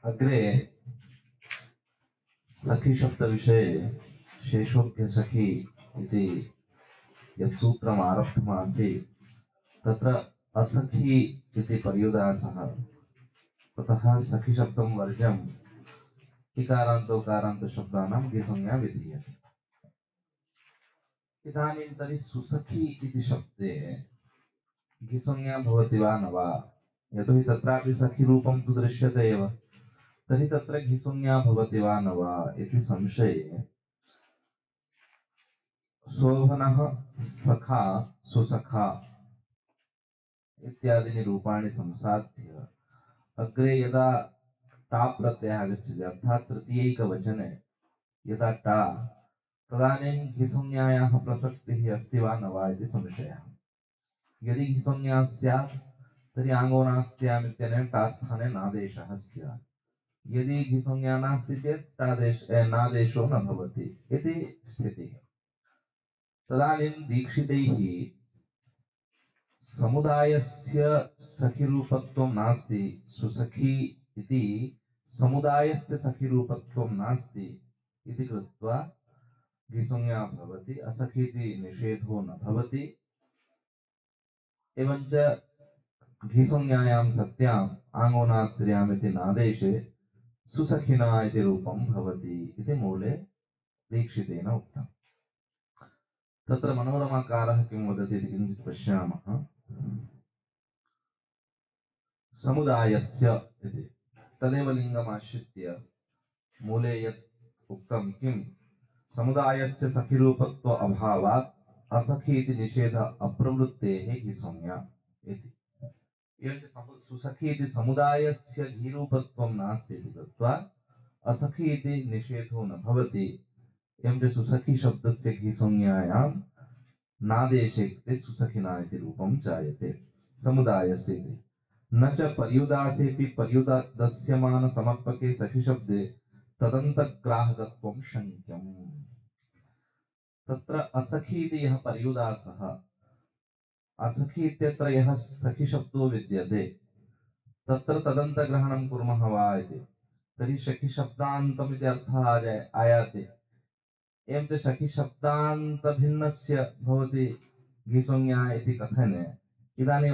अग्रे सखी शब्द विषये शेषोक्य सखी इति यत् सूत्रम् आरब्धमासीत् तत्र असखी इति पर्युदासः ततः सखी शब्दं वर्जम् इकारान्तोकारान्त शब्दानां घिसंज्ञा विधीयते। इदानीं तर्हि सुसखी इति शब्दे घिसंज्ञा भवति वा न वा? यतोहि तत्रापि सखीरूपं तु दृश्यते एव, तर्हि तत्र घिसंज्ञा भवति वा न वा इति संशये शोभनः सखा सुसखा इत्यादीनि रूपाणि संसाध्य अग्रे यदा टा प्रत्ययः आगच्छति अर्थात् तृतीयैकवचने यदा टा तदानीं घिसंज्ञायाः प्रसक्तिः अस्ति वा न वा इति संशयः। यदि घिसंज्ञा स्यात् तर्हि आङ्गो नास्त्याम् इत्यनेन टा स्थाने नादेशः स्यात्। यदि घिसंज्ञा नास्ति चेत् नादेशो न भवति इति स्थितिः। तदानीं दीक्षितैः समुदायस्य सखीरूपत्वं नास्ति, सुसखी इति समुदायस्य सखीरूपत्वं नास्ति इति कृत्वा घिसंज्ञा भवति, असखीति निषेधो न भवति। एवञ्च घिसंज्ञायां सत्याम् आङ्गोनास्त्र्याम् इति नादेशे सुसखिना इति रूपं भवति इति मूले दीक्षितेन उक्तम्। तत्र मनोरमाकारः किं वदति इति किञ्चित् पश्यामः। समुदायस्य इति तदेव लिङ्गमाश्रित्य मूले यत् उक्तं किं समुदायस्य सखीरूपत्व अभावात् असखी इति निषेध अप्रवृत्तेः घिसंज्ञा इति। एवञ्च सुसखी इति समुदायस्य घीरूपत्वं नास्ति इति कृत्वा असखी इति निषेधो न भवति। एवञ्च सुसखी शब्दस्य घिसंज्ञायां नादेशे कृते सुसखिना इति रूपं जायते समुदायस्य इति। न च पर्युदासेऽपि पर्युदास्यमान समर्पके सखी शब्दे तदन्तग्राहकत्वं शङ्क्यम्। तत्र असखी इति यः पर्युदासः, असखी इत्यत्र यः सखी शब्दो विद्यते तत्र तदन्तग्रहणं कुर्मः वा इति, तर्हि सखी शब्दान्तम् इति अर्थः आयाति। एवं सखी शब्दान्त भिन्नस्य भवति घिसंज्ञा इति कथने इदानीं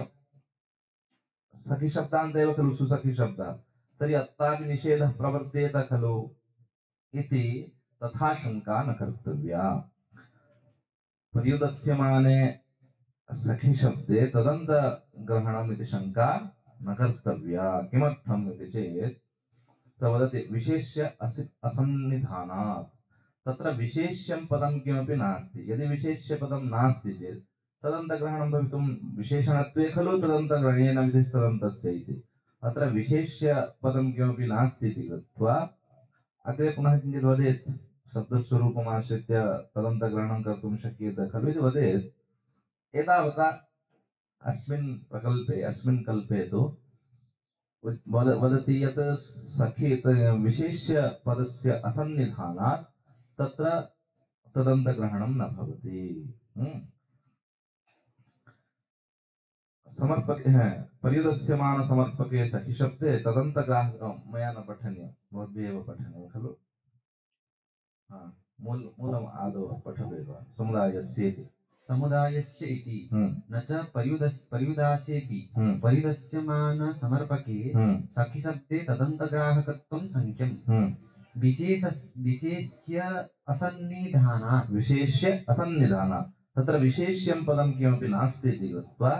सखी शब्दान्त एव खलु सुसखी शब्दः, तर्हि अत्रापि निषेधः प्रवर्तेत खलु इति तथा शङ्का न कर्तव्या। पर्युदस्यमाने सखी शब्दे तदन्त ग्रहणम् इति शङ्का न कर्तव्या। किमर्थम् इति चेत् वदति विशेष्य असन्निधानात्। तत्र विशेष्यं पदं किमपि नास्ति। यदि विशेष्य पदं नास्ति चेत् तदन्तग्रहणं भवितुं विशेषणत्वे खलु तदन्तग्रहणेन विधिस्तदन्तस्य इति। अत्र विशेष्य पदं किमपि नास्ति इति कृत्वा अग्रे पुनः किञ्चित् वदेत् शब्दस्वरूपम् आश्रित्य तदन्तग्रहणं कर्तुं शक्यते खलु इति वदेत्। एतावता अस्मिन् प्रकल्पे अस्मिन् कल्पे तु वदति यत् सखी विशेष्य पदस्य असन्निधानात् तत्र तदन्तग्रहणं न भवति। समर्पके पर्युदस्यमान समर्पके सखी शब्दे तदन्तग्राहकं मया न पठनीयं, भवद्भिः एव पठनीयं खलु। मूलम् आदौ पठतु एव। समुदायस्येति समुदायस्य इति न च पर्युदासेऽपि पर्युदस्यमान समर्पके सखी शब्दे तदन्तग्राहकत्वं शङ्क्यम्। विशेष्य असन्निधानात्। विशेष्य असन्निधानात् तत्र विशेष्यं पदं किमपि नास्ति इति कृत्वा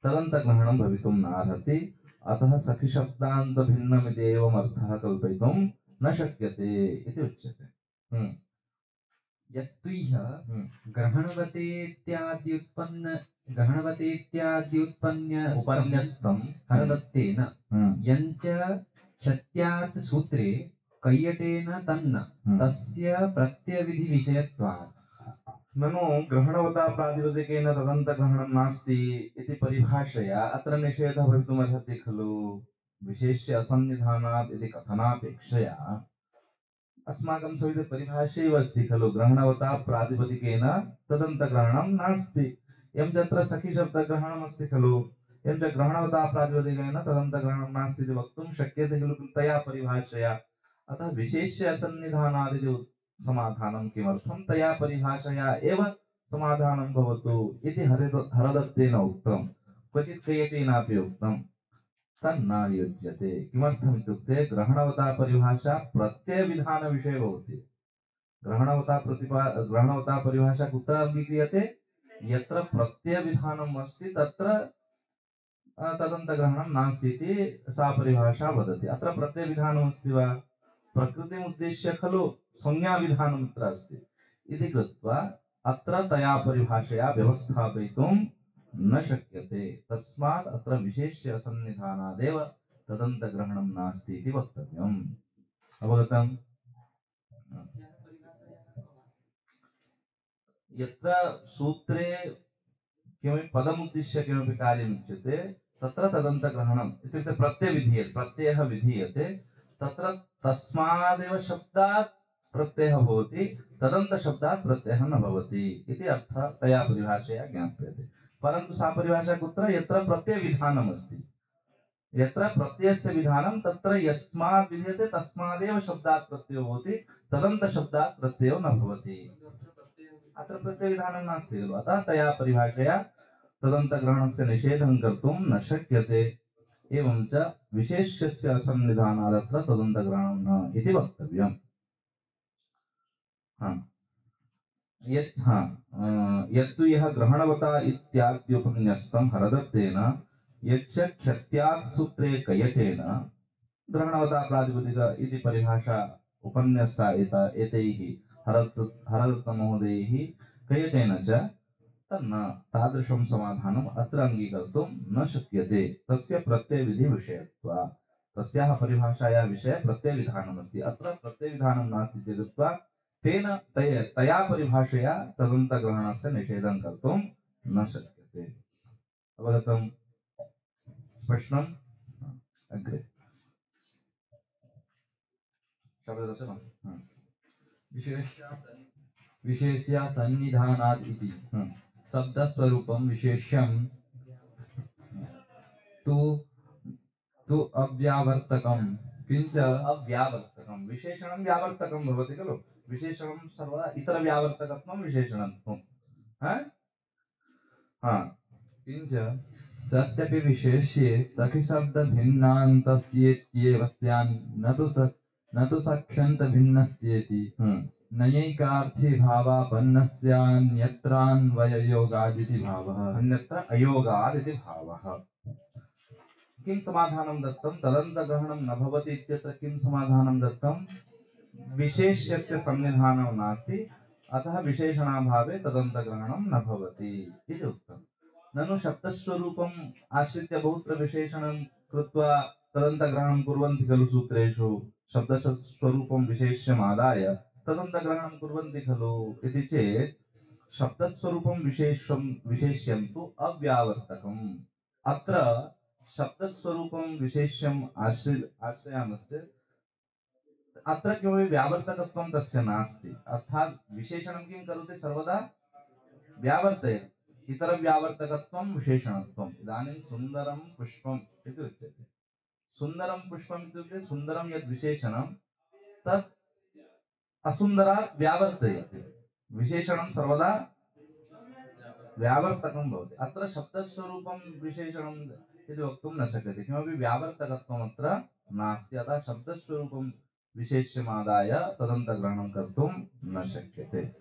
तदन्तग्रहणं भवितुं नार्हति। अतः सखी शब्दान्त भिन्नमिति एवम् अर्थः कल्पयितुं न शक्यते इति उच्यते। यत्त्विह ग्रहणवतेत्याद्युत्पन्य हरदत्तेन यञ्च शत्यात् सूत्रे कैयटेन तन्न तस्य प्रत्ययविधिविषयत्वात्। ननु ग्रहणवता प्रातिपदिकेन तदन्तग्रहणं नास्ति इति परिभाषया अत्र निषेधः भवितुमर्हति खलु। विशेष्य असन्निधानात् इति कथनापेक्षया अस्माकं सविधे परिभाषैव अस्ति खलु ग्रहणवता प्रातिपदिकेन तदन्तग्रहणं नास्ति। एवं तत्र सखी शब्दग्रहणम् अस्ति खलु। एवं च ग्रहणवता प्रातिपदिकेन तदन्तग्रहणं नास्ति इति वक्तुं शक्यते खलु तया परिभाषया। अतः विशेष्य असन्निधानादिति समाधानं किमर्थं तया परिभाषया एव समाधानं भवतु इति हरदत्तेन उक्तं, क्वचित् कैयटेनापि उक्तं। तन्न युज्यते। किमर्थम् इत्युक्ते ग्रहणवता परिभाषा प्रत्ययविधानविषये भवति। ग्रहणवता परिभाषा कुत्र अंगीक्रियते? यत्र प्रत्ययविधानम् अस्ति तत्र तदन्तग्रहणं नास्ति इति सा परिभाषा वदति। अत्र प्रत्ययविधानम् अस्ति वा? प्रकृतिम् उद्देश्य खलु संज्ञाविधानम् अत्र अस्ति इति कृत्वा अत्र तया परिभाषया व्यवस्थापयितुं न शक्यते। तस्मात् अत्र विशेष्य असन्निधानादेव तदन्तग्रहणं नास्ति इति वक्तव्यम्। अवगतम्? यत्र सूत्रे किमपि पदमुद्दिश्य किमपि कार्यमुच्यते तत्र तदन्तग्रहणम् इत्युक्ते प्रत्ययः विधीयते तत्र तस्मादेव शब्दात् प्रत्ययः भवति, तदन्तशब्दात् प्रत्ययः न भवति इति अर्थः तया परिभाषया ज्ञाप्यते। परन्तु सा परिभाषा कुत्र? यत्र प्रत्ययविधानम् अस्ति। यत्र प्रत्ययस्य विधानं तत्र यस्मात् विधीयते तस्मादेव शब्दात् प्रत्ययो भवति, तदन्तशब्दात् प्रत्ययो न भवति। अत्र प्रत्ययविधानं नास्ति खलु। अतः तया परिभाषया तदन्तग्रहणस्य निषेधं कर्तुं न शक्यते। एवं च विशेष्यस्य असन्निधानादत्र तदन्तग्रहणं न इति वक्तव्यम्। यत्तु यः ग्रहणवता इत्याद्युपन्यस्तं हरदत्तेन यच्च ख्यात्यात् सूत्रे कैयटेन ग्रहणवता प्रातिपदिक इति परिभाषा उपन्यस्ता एतैः हरदत्तमहोदयैः कैयटेन च तन्न तादृशं समाधानम् अत्र अङ्गीकर्तुं न शक्यते। तस्य प्रत्ययविधिविषयत्वात्। तस्याः परिभाषायाः विषये प्रत्ययविधानमस्ति, अत्र प्रत्ययविधानं नास्ति इति कृत्वा तेन तया परिभाषया तदन्तग्रहणस्य निषेधं कर्तुं न शक्यते। अवगतम्? स्पष्टम्? अग्रे शब्ददर्शनम्। विशेष्या सन्निधानात् इति शब्दस्वरूपं विशेष्यं तु अव्यावर्तकं किंच अव्यावर्तकं विशेषणं व्यावर्तकं भवति खलु। विशेषणं सर्वदा इतरव्यावर्तकत्वं विशेषणत्वं। किंच सत्यपि विशेष्ये सखिशब्दभिन्नान्तस्येत्येव स्यान् न तु सख्यन्तभिन्नस्येति नैयायिकार्थे भावापन्नस्यान्यत्रान्वययोगादिति भावः। अन्यत्र अयोगादिति भावः। किं समाधानं दत्तं? तदन्तग्रहणं न भवति इत्यत्र किं समाधानं दत्तं? विशेष्यस्य सन्निधानं नास्ति, अतः विशेषणाभावे तदन्तग्रहणं न भवति इति उक्तं। ननु शब्दस्वरूपम् आश्रित्य बहुत्र विशेषणं कृत्वा तदन्तग्रहणं कुर्वन्ति खलु सूत्रेषु। शब्दस्वरूपं विशेष्यमादाय तदन्तग्रहणं कुर्वन्ति खलु इति चेत् शब्दस्वरूपं विशेष्यं तु अव्यावर्तकम्। अत्र शब्दस्वरूपं विशेष्यम् आश्रयामश्चेत् अत्र किमपि व्यावर्तकत्वं तस्य नास्ति। अर्थात् विशेषणं किं करोति? सर्वदा व्यावर्तयति। इतरव्यावर्तकत्वं विशेषणत्वम्। इदानीं सुन्दरं पुष्पम् इति उच्यते। सुन्दरं पुष्पम् इत्युक्ते सुन्दरं यद् विशेषणं तत् असुन्दरात् व्यावर्तयति। विशेषणं सर्वदा व्यावर्तकं भवति। अत्र शब्दस्वरूपं विशेषणम् इति वक्तुं न शक्यते, किमपि व्यावर्तकत्वम् अत्र नास्ति। अतः शब्दस्वरूपं विशेष्यमादाय तदन्तग्रहणं कर्तुं न शक्यते।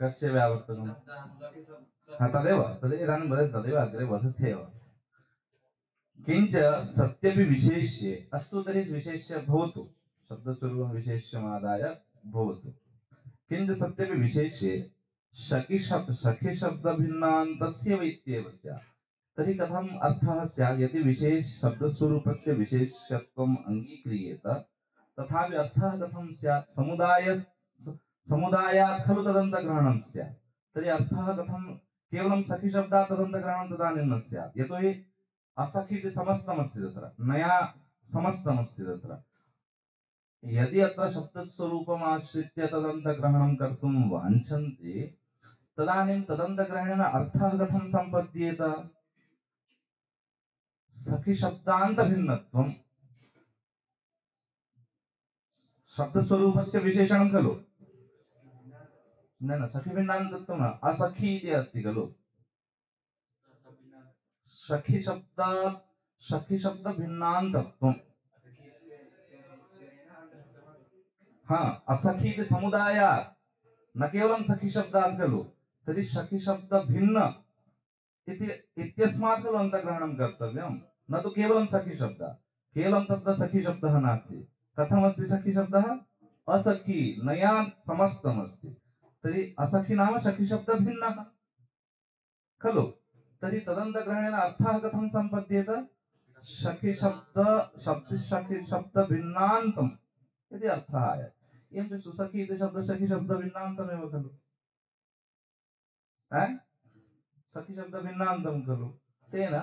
कस्य व्यावर्तकम्? तदेव इदानीं वदति, तदेव अग्रे वदति एव। किंच सत्यपि विशेष्ये, अस्तु तर्हि विशेष्य भवतु, शब्दस्वरूपं विशेष्यमादाय भवतु। किंच सत्यपि विशेष्ये सखिशब्दभिन्नान्तस्य वैत्येव स्यात्। तर्हि कथम् अर्थः स्यात्? यदि शब्दस्वरूपस्य विशेष्यत्वम् अङ्गीक्रियेत तथापि अर्थः कथं स्यात्? समुदायात् खलु तदन्तग्रहणं स्यात्। तर्हि अर्थः कथं? केवलं सखिशब्दात् तदन्तग्रहणं तदानीं न स्यात्। यतोहि असखि इति समस्तमस्ति तत्र, नया समस्तमस्ति तत्र। यदि अत्र शब्दस्वरूपम् आश्रित्य तदन्तग्रहणं कर्तुं वाञ्छन्ति तदानीं तदन्तग्रहणेन अर्थः कथं सम्पद्येत? सखिशब्दान्तभिन्नत्वं शब्दस्वरूपस्य विशेषणं खलु। न सखिभिन्नान्तत्वं न, असखी इति अस्ति खलु। सखिशब्दभिन्नान्तत्वं, हाँ, असखी इति समुदायात्, न केवलं सखिशब्दात् खलु। तर्हि सखिशब्दभिन्न इति इत्यस्मात् खलु अन्तर्ग्रहणं कर्तव्यं, न तु केवलं सखिशब्दः। केवलं तत्र सखिशब्दः नास्ति। कथमस्ति सखिशब्दः? असखी नया समस्तमस्ति। तर्हि असखी नाम सखिशब्दभिन्नः खलु। तर्हि तदन्तग्रहणेन अर्थः कथं सम्पद्येत? सखिशब्दभिन्नान्तम् इति अर्थः आयाति। एवं च सुसखी इति शब्दः सखिशब्दभिन्नान्तमेव खलु। सखिशब्दभिन्नान्तं खलु। तेन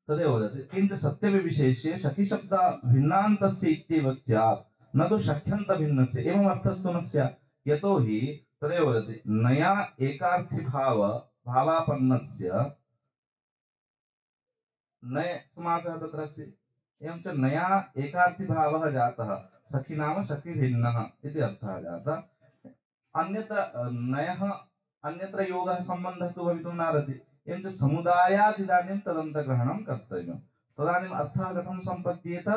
तदेव वदति, किञ्च सत्यविशेष्ये सखिशब्दभिन्नान्तस्य इत्येव स्यात्, न तु शक्यन्तभिन्नस्य। एवम् अर्थस्तु न स्यात्। यतो हि तदेव वदति, नया एकार्थिभावापन्नस्य नय समासः तत्र अस्ति। एवं च नया एकार्थिभावः जातः, सखी नाम सखिभिन्नः इति अर्थः जातः। अन्यत्र नयः अन्यत्र योगः सम्बन्धः तु भवितुं नार्हति। एवं च समुदायात् इदानीं तदन्तग्रहणं कर्तव्यं। तदानीम् अर्थः कथं सम्पद्येत?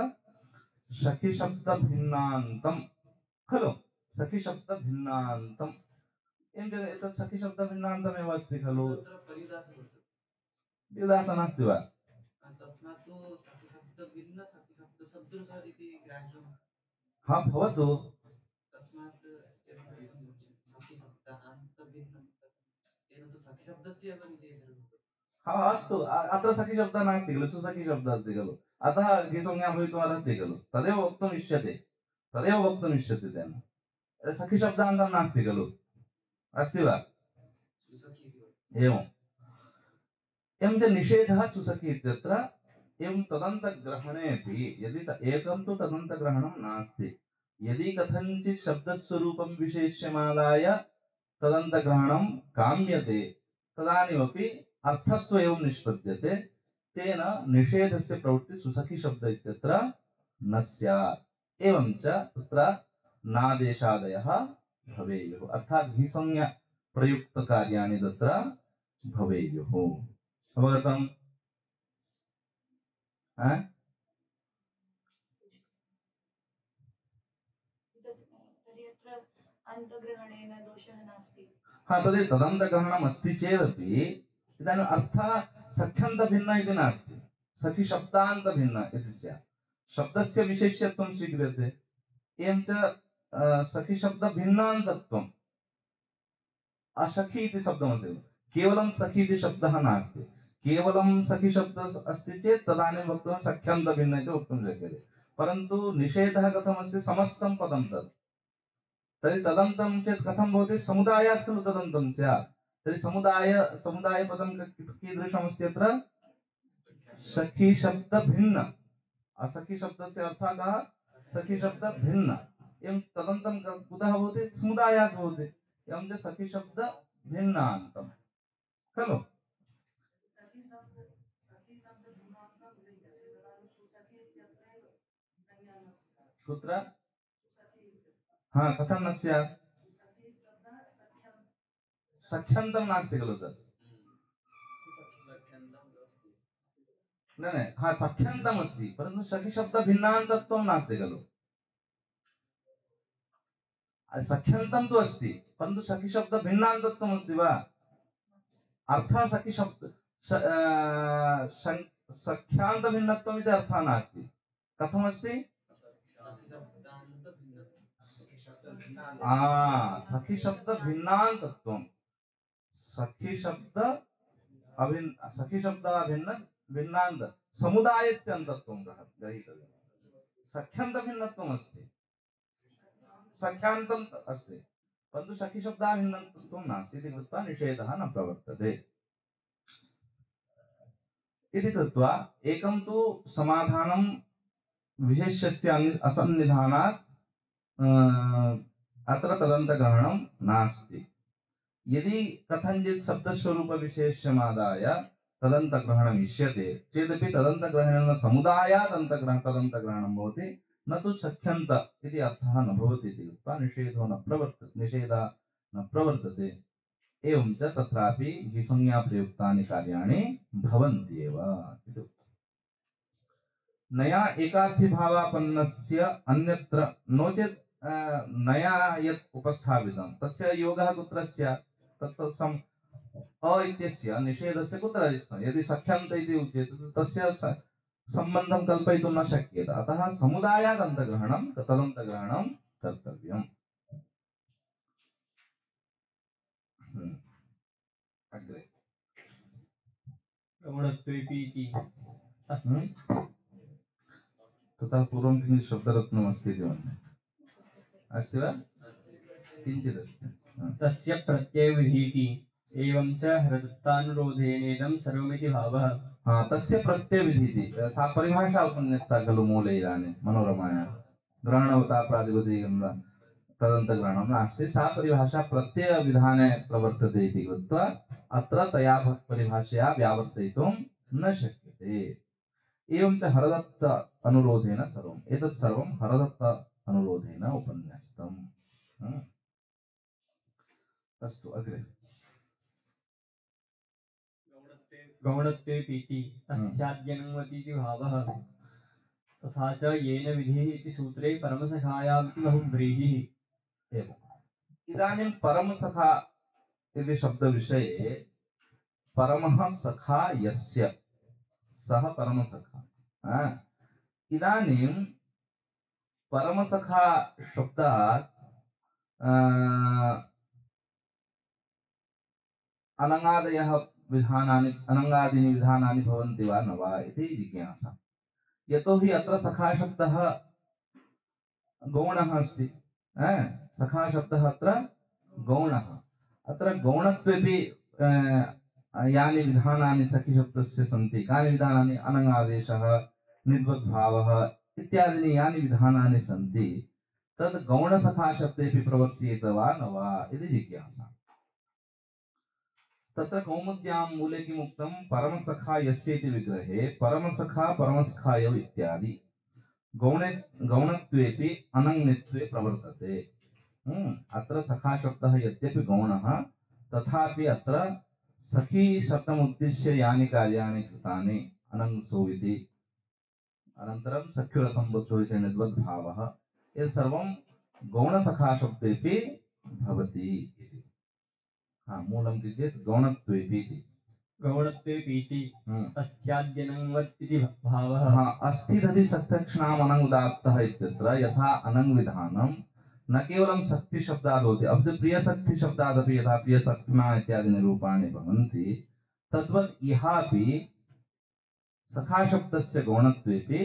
सखिशब्दभिन्नान्तं खलु। सखिशब्दभिन्नान्तम्। एवं च एतत् सखिशब्दभिन्नान्तमेव अस्ति खलु। विलास नास्ति वा? तस्मात् तु सखिशब्दभिन्न सखिशब्दसदृशः इति ग्राह्यं। हाँ भवतु। तस्मात् सखिशब्दान्तभिन्नं तेन तु सखिशब्दस्य एव निषेधः। हाँ अस्तु, अत्र सखिशब्दः नास्ति खलु, सुसखिशब्दः अस्ति खलु। अतः घिसंज्ञा भवितुमर्हति खलु। तदेव वक्तुम् इष्यते, तदेव वक्तुम् इष्यते तेन। सखिशब्दान्तं नास्ति खलु, अस्ति वा? एवम्। एवं च निषेधः सुसखी इत्यत्र। एवं तदन्तग्रहणेऽपि यदि एकं तु तदन्तग्रहणं नास्ति। यदि कथञ्चित् शब्दस्वरूपं विशेष्यमादाय तदन्तग्रहणं काम्यते, तदानीमपि अर्थस्तु एवं निष्पद्यते। तेन निषेधस्य प्रवृत्ति सुसखी शब्द इत्यत्र न स्यात्। एवं च तत्र नादेशादयः भवेयुः, अर्थात् हि-संज्ञा प्रयुक्तकार्याणि तत्र भवेयुः। अवगतम्? तर्हि अत्र अन्तग्रहणेन दोषः नास्ति। हाँ, तदेव तदन्तग्रहणम् अस्ति चेदपि इदानीम् अर्थः सख्यन्तभिन्न इति नास्ति, सखिशब्दान्तभिन्न इति स्यात्। शब्दस्य विशेष्यत्वं स्वीक्रियते। एवं च सखिशब्दभिन्नान्तत्वम्। असखी इति शब्दमस्ति, केवलं सखी इति शब्दः नास्ति। केवलं सखी शब्दः अस्ति चेत् तदानीं वक्तुं सख्यन्तभिन्न इति वक्तुं शक्यते। परन्तु निषेधः कथमस्ति? समस्तं पदं तत्। तर्हि तदन्तं चेत् कथं भवति? समुदायात् खलु तदन्तं स्यात्। तर्हि समुदायपदं कीदृशमस्ति अत्र? सखी शब्दभिन्न। असखी शब्दस्य अर्थः कः? सखी शब्दभिन्न। एवं तदन्तं कुतः भवति? समुदायात् भवति। एवं च सखी शब्दभिन्नान्तं खलु। कुत्र? हाँ, कथं न स्यात्? सख्यन्तं नास्ति खलु तत्। न हाँ, सख्यन्तम् अस्ति, परन्तु सखिशब्दभिन्नान्तत्वं नास्ति खलु। सख्यन्तं तु अस्ति, परन्तु सखिशब्दभिन्नान्तत्वम् अस्ति वा? अर्थः सखिशब्द सख्यान्तभिन्नत्वम् इति अर्थः नास्ति। कथमस्ति? सखिशब्दभिन्नान्तत्वं। सखिशब्दाभिन्न भिन्नान्त समुदायस्य अन्तत्वं ग्रहीतव्यं। सख्यन्तभिन्नत्वम् अस्ति, सख्यान्तम् अस्ति, परन्तु सखिशब्दाभिन्नत्वं नास्ति इति कृत्वा निषेधः न प्रवर्तते। इति कृत्वा एकं तु समाधानं विशेष्यस्य असन्निधानात् अत्र तदन्तग्रहणं नास्ति। यदि कथंचित् शब्दस्वरूप विशेष्यमादाय तदन्तग्रहणम् इष्यते चेदपि तदन्तग्रहणेन समुदायात् तदन्तग्रहणं भवति, न तु सख्यन्त इति अर्थः न भवति इति उक्त्वा निषेधः न प्रवर्तते। एवं च तत्रापि हि-संज्ञा प्रयुक्तानि कार्याणि भवन्ति एव इति उक्तम्। नया एकार्थीभावापन्नस्य अन्यत्र नो चेत् नया यत् उपस्थापितं तस्य योगः कुत्र स्यात्? तत्तत्सम् अ इत्यस्य निषेधस्य कुत्र अस्ति? यदि सख्यन्त इति उच्यते तस्य सम्बन्धं कल्पयितुं न शक्येत। अतः समुदायात् अन्तग्रहणं तदन्तग्रहणं कर्तव्यम्। अग्रे गौणत्वेपीति ततः पूर्वं किञ्चित् शब्दरत्नमस्ति इति मन्ये। अस्ति वा? किञ्चिदस्ति। तस्य प्रत्ययविधीति एवं च हृदत्तानुरोधेनेदं सर्वमिति भावः। तस्य प्रत्ययविधीति सा परिभाषा उपन्यस्ता खलु मूले इदानीं मनोरमायां ग्रहणवता प्रातिपदिकं तदन्तग्रहणं नास्ति। सा परिभाषा प्रत्ययविधाने प्रवर्तते इति कृत्वा अत्र तया परिभाषया व्यावर्तयितुं न शक्यते। एवं च हरदत्त अनुरोधेन सर्वम् एतत् सर्वं हरदत्त अनुरोधेन उपन्यस्तम्। अस्तु अग्रे गौणत्वेपीति अस्याद्यनङ्वतीति भावः। तथा च येन विधिः इति सूत्रे परमसखायामिति बहुव्रीहिः। एवम् इदानीं परमसखा इति शब्दविषये परमः सखा यस्य सः परमसखा। इदानीं परमसखा शब्दात् अनङ्गादयः अनङ्गादीनि विधानानि भवन्ति वा न वा इति जिज्ञासा। यतोहि अत्र सखा शब्दः गौणः अस्ति। सखा शब्दः अत्र गौणः। अत्र गौणत्वेपि यानि विधानानि सखी शब्दस्य सन्ति कानि विधानानि? अनङ्गादेशः, निद्वद्भावः इत्यादीनि यानि विधानानि सन्ति तद् गौणसखा शब्देपि प्रवर्त्येत वा न वा इति जिज्ञासा। तत्र कौमुद्यां मूले किमुक्तं? परमसखा यस्य इति विग्रहे परमसखा परमसखायौ इत्यादि गौणत्वेपि अनङ्नित्वे प्रवर्तते। अत्र सखा शब्दः यद्यपि गौणः तथापि अत्र सखी शब्दमुद्दिश्य यानि कार्याणि कृतानि अनङ्सु इति अनन्तरं सख्युरसम्बद्धो इति निद्वद्भावः एतत् सर्वं गौणसखा शब्देपि भवति इति। मूलं चेत् गौणत्वेपीति अस्याद्यनङ्वत् इति भावः। अस्थिदधि सख्यक्षणाम् अनङ् उदात्तः इत्यत्र यथा अनङ् विधानं न केवलं शक्ति शब्दात् भवति अपितु प्रियशक्ति शब्दादपि यथा प्रियसक्ना इत्यादीनि रूपाणि भवन्ति तद्वत् इहापि सखा शब्दस्य गौणत्वेपि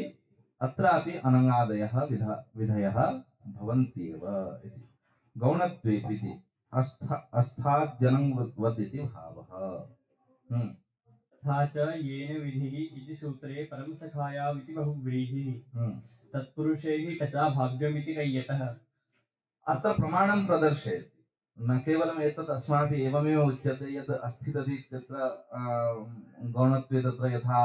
अत्रापि अनङ्गादयः विधयः भवन्ति एव इति। गौणत्वेपि अस्थाद्यनङ्वत् इति भावः। तथा च येन विधिः इति सूत्रे परमसखायाम् इति बहुव्रीहिः। तत्पुरुषैः टचा भाव्यमिति कय्यतः। अत्र प्रमाणं प्रदर्शयति। न केवलम् एतत् अस्माभिः एवमेव उच्यते यत् अस्थितति इत्यत्र गौणत्वे तत्र यथा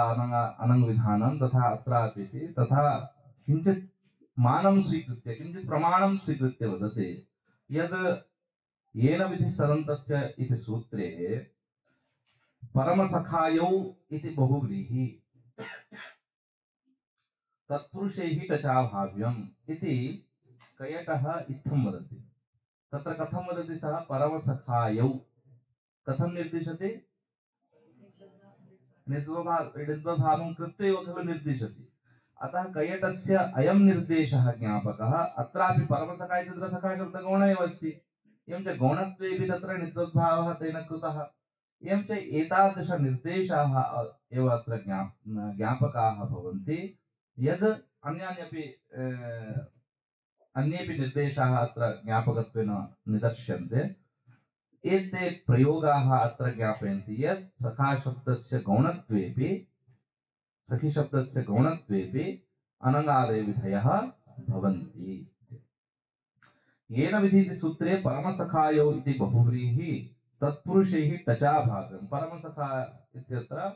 अनङ् विधानं तथा अत्रापि तथा किञ्चित् मानं स्वीकृत्य किञ्चित् प्रमाणं स्वीकृत्य वदति यद् येन विधिस्तदन्तस्य इति सूत्रे परमसखायौ इति बहुव्रीहिः तत्पुरुषैः टचा भाव्यम् इति कयटः इत्थं वदति। तत्र कथं वदति सः? परमसखायौ कथं निर्दिशति? निद्वद्भावं कृत्वा एव खलु निर्दिशति। अतः कयटस्य अयं निर्देशः ज्ञापकः। अत्रापि परमसखा इत्यत्र सखा शब्दगौण एव अस्ति। एवं च गौणत्वेपि तत्र निद्वद्भावः तेन कृतः। एवं च एतादृशनिर्देशाः एव अत्र ज्ञापकाः भवन्ति यद् अन्येपि निर्देशाः अत्र ज्ञापकत्वेन निदर्श्यन्ते। एते प्रयोगाः अत्र ज्ञापयन्ति यत् सखा शब्दस्य गौणत्वेपि सखी शब्दस्य गौणत्वेपि अनङ्गादयविधयः भवन्ति। येन विधि इति सूत्रे परमसखायौ इति बहुव्रीहिः तत्पुरुषैः टचा भागं परमसखा इत्यत्र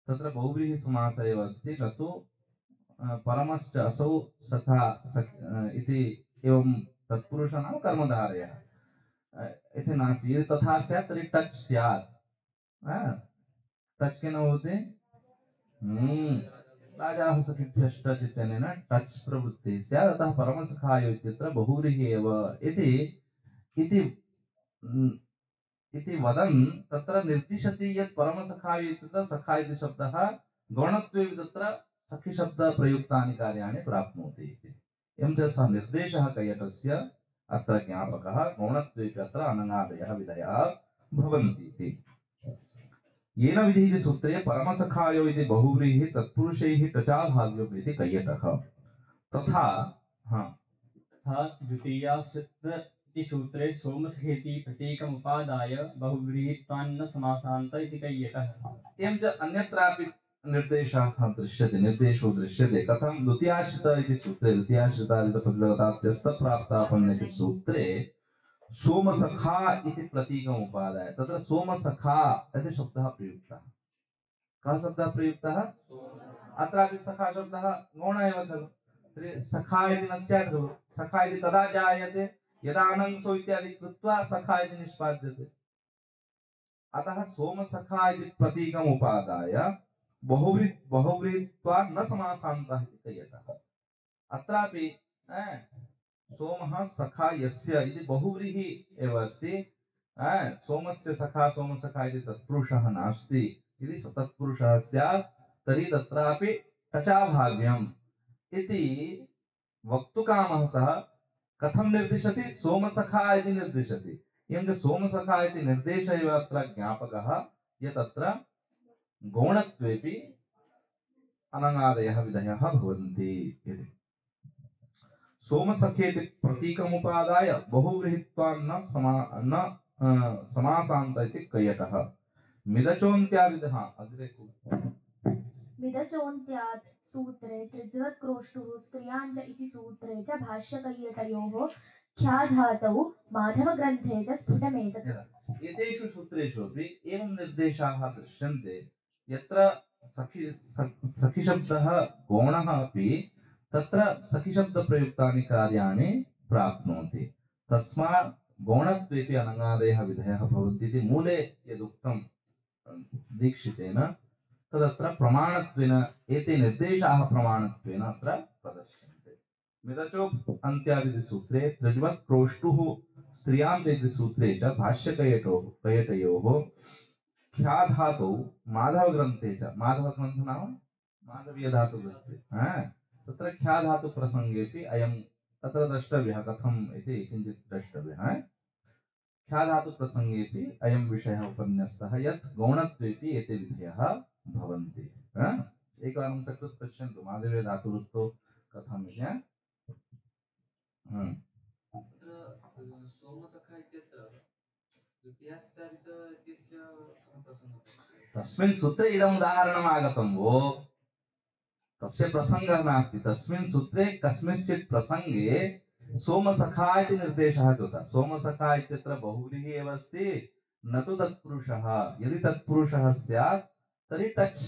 तत्र बहुव्रीहि समासः एव अस्ति न तु परमश्च असौ सखा इति एवं तत्पुरुष नाम कर्मधारयः इति नास्ति यदि तथा स्यात् तर्हि टच् स्यात् टच् केन भवति राजाः सखिभ्यश्च इत्यनेन टच् प्रवृत्तिः स्यात् अतः परमसखायो इत्यत्र बहुव्रीहि एव इति वदन् तत्र निर्दिशति यत् परमसखायो इत्यत्र सखा इति शब्दः गौणत्वे तत्र सखिशब्दप्रयुक्तानि कार्याणि प्राप्नोति इति एवं च सः निर्देशः कैयटस्य अत्र ज्ञापकः गौणत्वेपि अत्र अनङादयः विधयः भवन्ति इति येन विधिः सूत्रे परमसखायो इति बहुव्रीहि तत्पुरुषैः टचाभाव्यम् इति कैयटः तथा तथा द्वितीयाश्च इति सूत्रे सोमसखेति प्रतीकमुपादाय बहुव्रीहित्वान्न समासान्त इति कैयटः एवं च अन्यत्रापि निर्देशो दृश्यते कथं द्वितीयाश्रित इति सूत्रे द्वितीयाश्रितादितप्रतिलगतात्यस्तप्राप्तापन्न इति सूत्रे सोमसखा इति प्रतीकमुपादाय तत्र सोमसखा इति शब्दः प्रयुक्तः कः शब्दः प्रयुक्तः अत्रापि सखा शब्दः गौण एव खलु तर्हि सखा इति न स्यात् खलु सखा इति कदा जायते यदा अनंसो इत्यादि कृत्वा सखा इति निष्पाद्यते अतः सोमसखा इति प्रतीकमुपादाय बहुव्रीहित्वा न समासान्तः इति कैयटः अत्रापि सोमः सखा यस्य इति बहुव्रीहि एव अस्ति सोमस्य सखा सोमसखा इति तत्पुरुषः नास्ति इति तत्पुरुषः स्यात् तर्हि तत्रापि टचाभाव्यम् इति वक्तुकामः सः कथं निर्दिशति सोमसखा इति निर्दिशति एवं च सोमसखा इति निर्देश एव अत्र ज्ञापकः यत् अत्र गौणत्वेपि अनङादयः विधयः भवन्ति इति सोमसखेति प्रतीकमुपादाय बहुव्रीहित्वान्न समासान्त इति कैयटः मिदचोन्त्यादितः अग्रे मिदचोन्त्यात् सूत्रे त्रिज्वत्क्रोष्टुः स्त्रियाञ्च इति सूत्रे च भाष्यकैयटयोः ख्याधातौ माधवग्रन्थे च स्फुटमेतत् एतेषु सूत्रेषु अपि एवं निर्देशाः दृश्यन्ते यत्र सखिशब्दः गौणः अपि तत्र सखिशब्दप्रयुक्तानि कार्याणि प्राप्नोति तस्मात् गौणत्वेपि अनङादयः विधयः भवन्ति इति मूले यदुक्तं दीक्षितेन तदत्र प्रमाणत्वेन एते निर्देशाः प्रमाणत्वेन अत्र प्रदर्श्यन्ते मिदचो अन्त्यादि सूत्रे त्रिज्वत् क्रोष्टुः स्त्रियां इति सूत्रे च भाष्यकैयटयोः ख्याधातौ माधवग्रन्थे च माधवग्रन्थ नाम माधवीयधातुग्रन्थे तत्र ख्याधातुप्रसङ्गेपि अयं तत्र द्रष्टव्यः कथम् इति किञ्चित् द्रष्टव्यः ख्याधातुप्रसङ्गेपि अयं विषयः उपन्यस्तः यत् गौणत्वेपि एते विधयः भवन्ति एकवारं सकृत् पश्यन्तु माधवीयधातुवृत्तो कथम् इति सोमसखा इत्यत्र द्वितीयास्तारित इत्यस्य प्रसङ्गः तस्मिन् सूत्रे इदम् उदाहरणम् आगतं वो तस्य प्रसङ्गः नास्ति तस्मिन् सूत्रे कस्मिंश्चित् प्रसङ्गे सोमसखा इति निर्देशः कृतः सोमसखा इत्यत्र बहुव्रीहि एव अस्ति न तु तत्पुरुषः यदि तत्पुरुषः स्यात् तर्हि टच्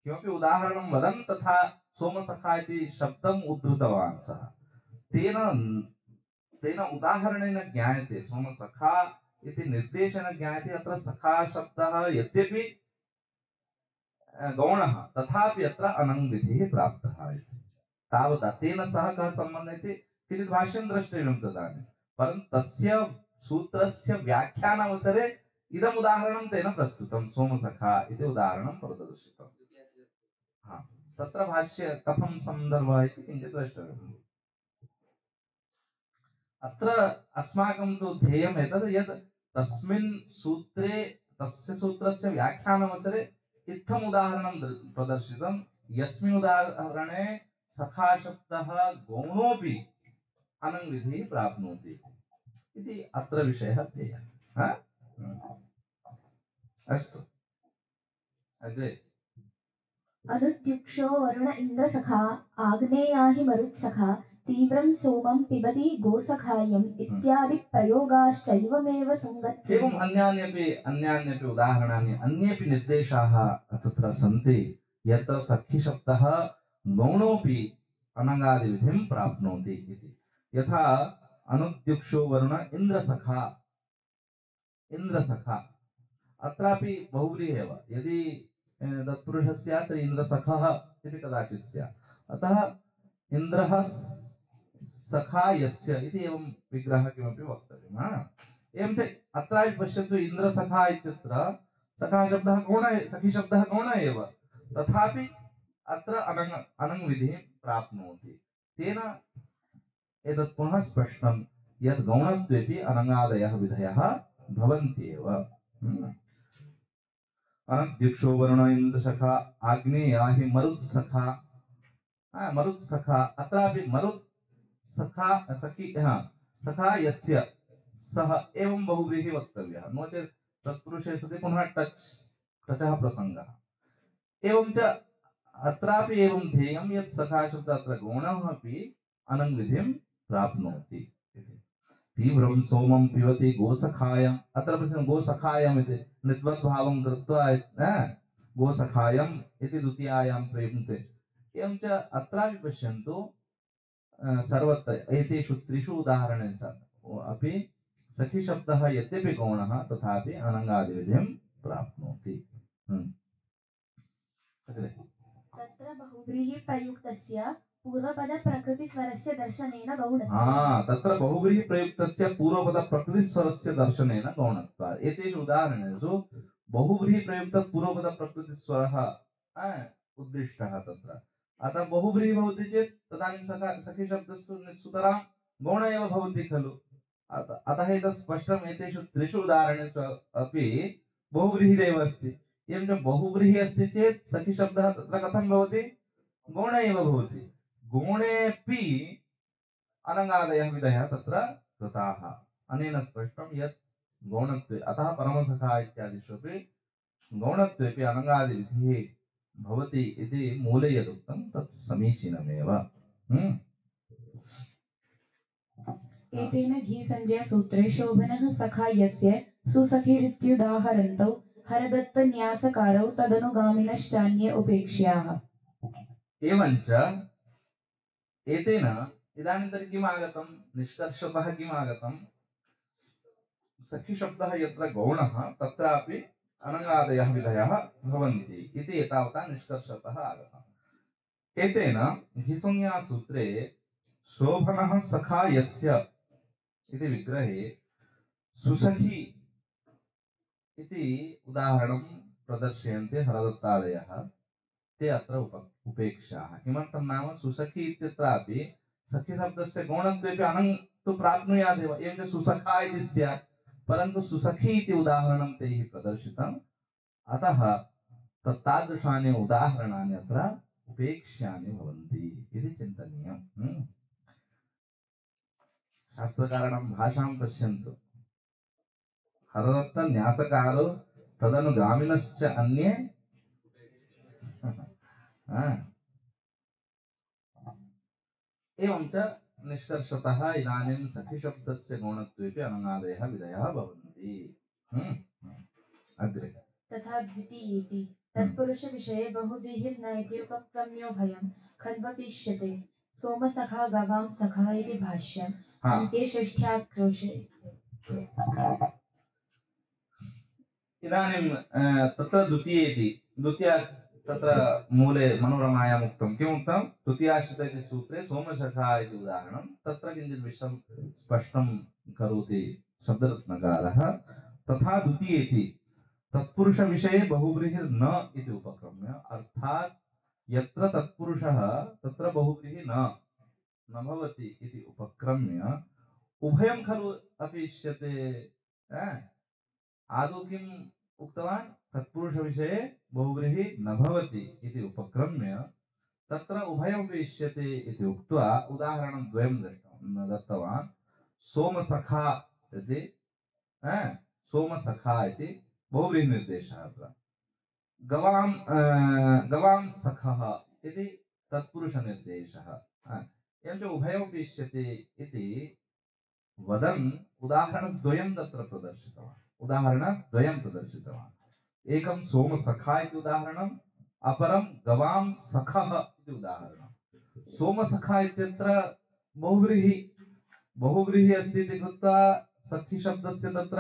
किमपि उदाहरणं वदन् तथा सोमसखा इति शब्दम् उद्धृतवान् सः तेन उदाहरणेन ज्ञायते सोमसखा इति निर्देशेन ज्ञायते अत्र सखा शब्दः यद्यपि गौणः तथापि अत्र अनङ्विधिः प्राप्तः इति तावत् तेन सह कः सम्बन्धः इति किञ्चित् भाष्यं द्रष्टव्यं तदानीं परन्तु तस्य सूत्रस्य व्याख्यानावसरे इदम् उदाहरणं तेन प्रस्तुतं सोमसखा इति उदाहरणं प्रदर्शितम् तत्र भाष्य कथं सन्दर्भः इति किञ्चित् द्रष्टव्यम् अत्र अस्माकं तु ध्येयम् एतत् यत् तस्मिन् सूत्रे तस्य सूत्रस्य व्याख्यानावसरे इत्थम् उदाहरणं प्रदर्शितं यस्मिन् उदाहरणे सखा शब्दः गौणोऽपि अनङ्विधिः प्राप्नोति इति अत्र विषयः ध्येयः अस्तु अग्रे अनुद्युक्षो वरुण इन्द्रसखा आग्नेया हि मरुत्सखा तीव्रं सोमं पिबति गोसखायम् इत्यादि प्रयोगाश्चैवमेव सङ्गच्छन्ति। एवम् अन्यान्यपि उदाहरणानि अन्येपि निर्देशाः तत्र सन्ति यत्र सखिशब्दः गौणोऽपि अनङ्गादिविधिं प्राप्नोति इति। यथा अनुद्युक्षो वरुण इन्द्रसखा अत्रापि बहुव्रीहि एव यदि तत्पुरुषः स्यात् तर्हि इन्द्रसखः इति कदाचित् स्यात्। अतः इन्द्रः सखा यस्य इति एवं विग्रहः किमपि वक्तव्यम्। एवं च अत्रापि पश्यतु इन्द्रसखा इत्यत्र सखा शब्दः गौण सखिशब्दः गौण एव तथापि अत्र अनङ् विधिं प्राप्नोति। तेन एतत् पुनः स्पष्टं यत् गौणत्वेपि अनङ्गादयः विधयः भवन्ति एव। अनुद्युक्षो वरुण इन्द्रसखा आग्नेया हि मरुत्सखा अत्रापि मरुत्सखा सखा यस्य सः एवं बहुव्रीहि वक्तव्यः। नो चेत् तत्पुरुषे सति पुनः टचः प्रसङ्गः। एवं च अत्रापि एवं ध्येयं यत् सखा शब्दः अत्र गौणः अपि अनङ् विधिं प्राप्नोति इति। तीव्रं सोमं पिबति गोसखायम् अत्र पश्यन्तु गोसखायम् इति नित्वद्भावं कृत्वा गोसखायम् इति द्वितीयायां प्रयुङ्क्ते। एवं च अत्रापि पश्यन्तु सर्वत्र एतेषु त्रिषु उदाहरणेषु अपि सखिशब्दः यद्यपि गौणः तथापि अनङ्गादिविधिं प्राप्नोति। तत्र बहुव्रीहि प्रयुक्तस्य पूर्वपदप्रकृतिस्वरस्य दर्शनेन गौणत्वम्। तत्र बहुव्रीहि प्रयुक्तस्य पूर्वपदप्रकृतिस्वरस्य दर्शनेन गौणत्वात्। एतेषु उदाहरणेषु बहुव्रीहि प्रयुक्तः पूर्वपदप्रकृतिस्वरः उद्दिष्टः तत्र। अतः बहुव्रीहि भवति चेत् तदानीं सखिशब्दस्तु सुतरां गौण एव भवति खलु। अतः एतत् स्पष्टम् एतेषु त्रिषु उदाहरणेषु अपि बहुव्रीहिरेव अस्ति। एवं च बहुव्रीहिः अस्ति चेत् सखिशब्दः तत्र कथं भवति गौण एव भवति। गौणेऽपि अनङ्गादयः विधयः तत्र कृताः। अनेन स्पष्टं यत् गौणत्वे अतः परमसखा इत्यादिषु अपि गौणत्वेपि अनङ्गादिविधिः भवति इति मूले यदुक्तं तत् समीचीनमेव। एतेन घीसंज्ञासूत्रे शोभनः सखा यस्य सुसखीरित्युदाहरन्तौ हरदत्तन्यासकारौ तदनुगामिनश्चान्ये उपेक्ष्याः। एवञ्च एतेन इदानीं तर्हि किम् आगतं निष्कर्षतः किम् आगतं सखिशब्दः यत्र गौणः तत्रापि अनङ्गादयः विधयः भवन्ति इति एतावता निष्कर्षतः आगतम्। एतेन घिसंज्ञासूत्रे शोभनः सखा यस्य इति विग्रहे सुसखी इति उदाहरणं प्रदर्शयन्ते हरदत्तादयः ते अत्र उपेक्षाः। किमर्थं नाम सुसखी इत्यत्रापि सखिशब्दस्य गौणत्वेपि अनङ् तु प्राप्नुयादेव। एवं च सुसखा इति स्यात् परन्तु सुसखी इति उदाहरणं तैः प्रदर्शितम्। अतः तादृशानि उदाहरणानि अत्र उपेक्ष्यानि भवन्ति इति चिन्तनीयम्। शास्त्रकाराणां भाषां पश्यन्तु। हरदत्तन्यासकारो तदनुगामिनश्च अन्ये एवं च निष्कर्षतः इदानीं सखिशब्दस्य गौणत्वेपि अनङ्गादयः विधयः भवन्ति। अग्रे तथा द्वितीयेति तत्पुरुषविषये बहुव्रीहिर्न इति उपक्रम्यो भयं खन्वपिष्यते। सोमसखा गवां सखा इति भाष्यम् अन्ते षष्ठ्याक्रोशे। इदानीं तत्र द्वितीया तत्र मूले मनोरमायाम् उक्तं किमुक्तं तृतीयाश्रित इति सूत्रे सोमसखा इति उदाहरणं तत्र किञ्चित् विषयं स्पष्टं करोति शब्दरत्नकारः। तथा द्वितीयेति तत्पुरुषविषये बहुव्रीहिर्न इति उपक्रम्य अर्थात् यत्र तत्पुरुषः तत्र बहुव्रीहिः न भवति इति उपक्रम्य उभयं खलु अपि इष्यते। आदौ किम् उक्तवान् तत्पुरुषविषये बहुव्रीहिः न भवति इति उपक्रम्य तत्र उभयमपि इष्यते इति उक्त्वा उदाहरणं द्वयं दत्तवान्। सोमसखा इति बहुव्रीहिनिर्देशः अत्र। गवां सखः इति तत्पुरुषनिर्देशः। एवं च उभयोऽपि इष्यते इति वदन् उदाहरणद्वयं तत्र प्रदर्शितवान्। उदाहरणद्वयं प्रदर्शितवान्। एकं सोमसखा इति उदाहरणम्, अपरं गवां सखः इति उदाहरणम्। सोमसखा इत्यत्र बहुव्रीहि अस्ति इति कृत्वा सखी शब्दस्य तत्र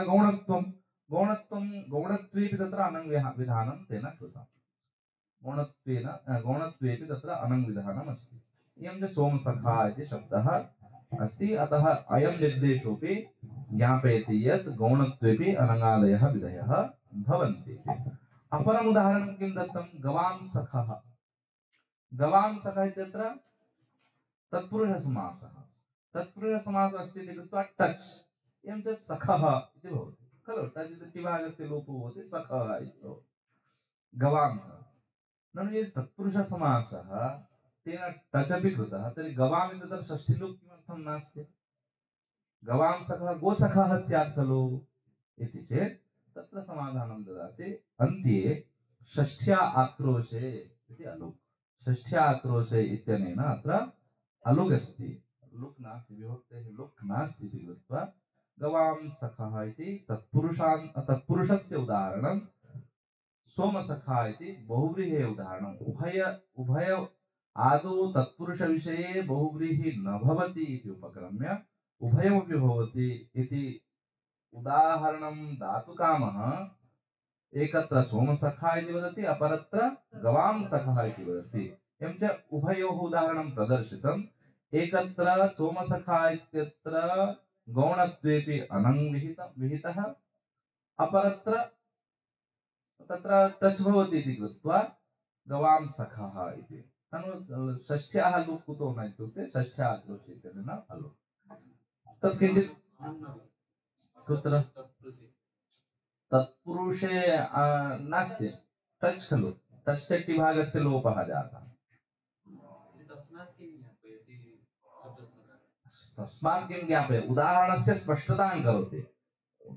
गौणत्वेपि तत्र अनङ्विधानं तेन कृतम्। गौणत्वेपि तत्र अनङ्विधानम् अस्ति। इयं च सोमसखा इति शब्दः अस्ति। अतः अयं निर्देशोऽपि ज्ञापयति यत् गौणत्वेपि अनङादयः विधयः भवन्ति। अपरम् उदाहरणं किं दत्तं? गवां सखः। गवां सखः इत्यत्र तत्पुरुषसमासः। तत्पुरुषसमासः अस्ति इति कृत्वा टच्, एवं च सखः इति भवति खलु। टच् इति टिभागस्य लोपो भवति, सखः इति भवति। गवां सखः। ननु यदि तत्पुरुषसमासः तेन टच् अपि कृतः, तर्हि गवाम् इत्यत्र षष्ठीलोप किमर्थं नास्ति? गवां सखः गोसखः स्यात् खलु इति चेत् तत्र समाधानं ददाति अन्त्ये षष्ठ्या आक्रोशे इति अलुक्। षष्ठ्या आक्रोशे इत्यनेन अत्र अलुक् अस्ति, लुक् नास्ति, विभक्तेः लुक् नास्ति इति कृत्वा गवां सखः इति तत्पुरुषस्य उदाहरणं, सोमसखा इति बहुव्रीहेः उदाहरणम्। उभय आदौ तत्पुरुषविषये बहुव्रीहि न भवति इति उपक्रम्य उभयमपि भवति इति उदाहरणं दातुकामः एकत्र सोमसखा इति वदति, अपरत्र गवां सखः इति वदति। एवं च उभयोः उदाहरणं प्रदर्शितम्। एकत्र सोमसखा इत्यत्र गौणत्वेपि विहितः, अपरत्र तत्र टच् भवति इति कृत्वा गवां सखः इति। ननु षष्ठ्याः लुक् कुतो न इत्युक्ते षष्ठ्या आक्रोशे इत्यनेन अलुक्। तत् किञ्चित् कुत्र तत्पुरुषे नास्ति, टच् खलु। टच् टिभागस्य लोपः जातः। तस्मात् किं ज्ञापयति? उदाहरणस्य स्पष्टतां करोति।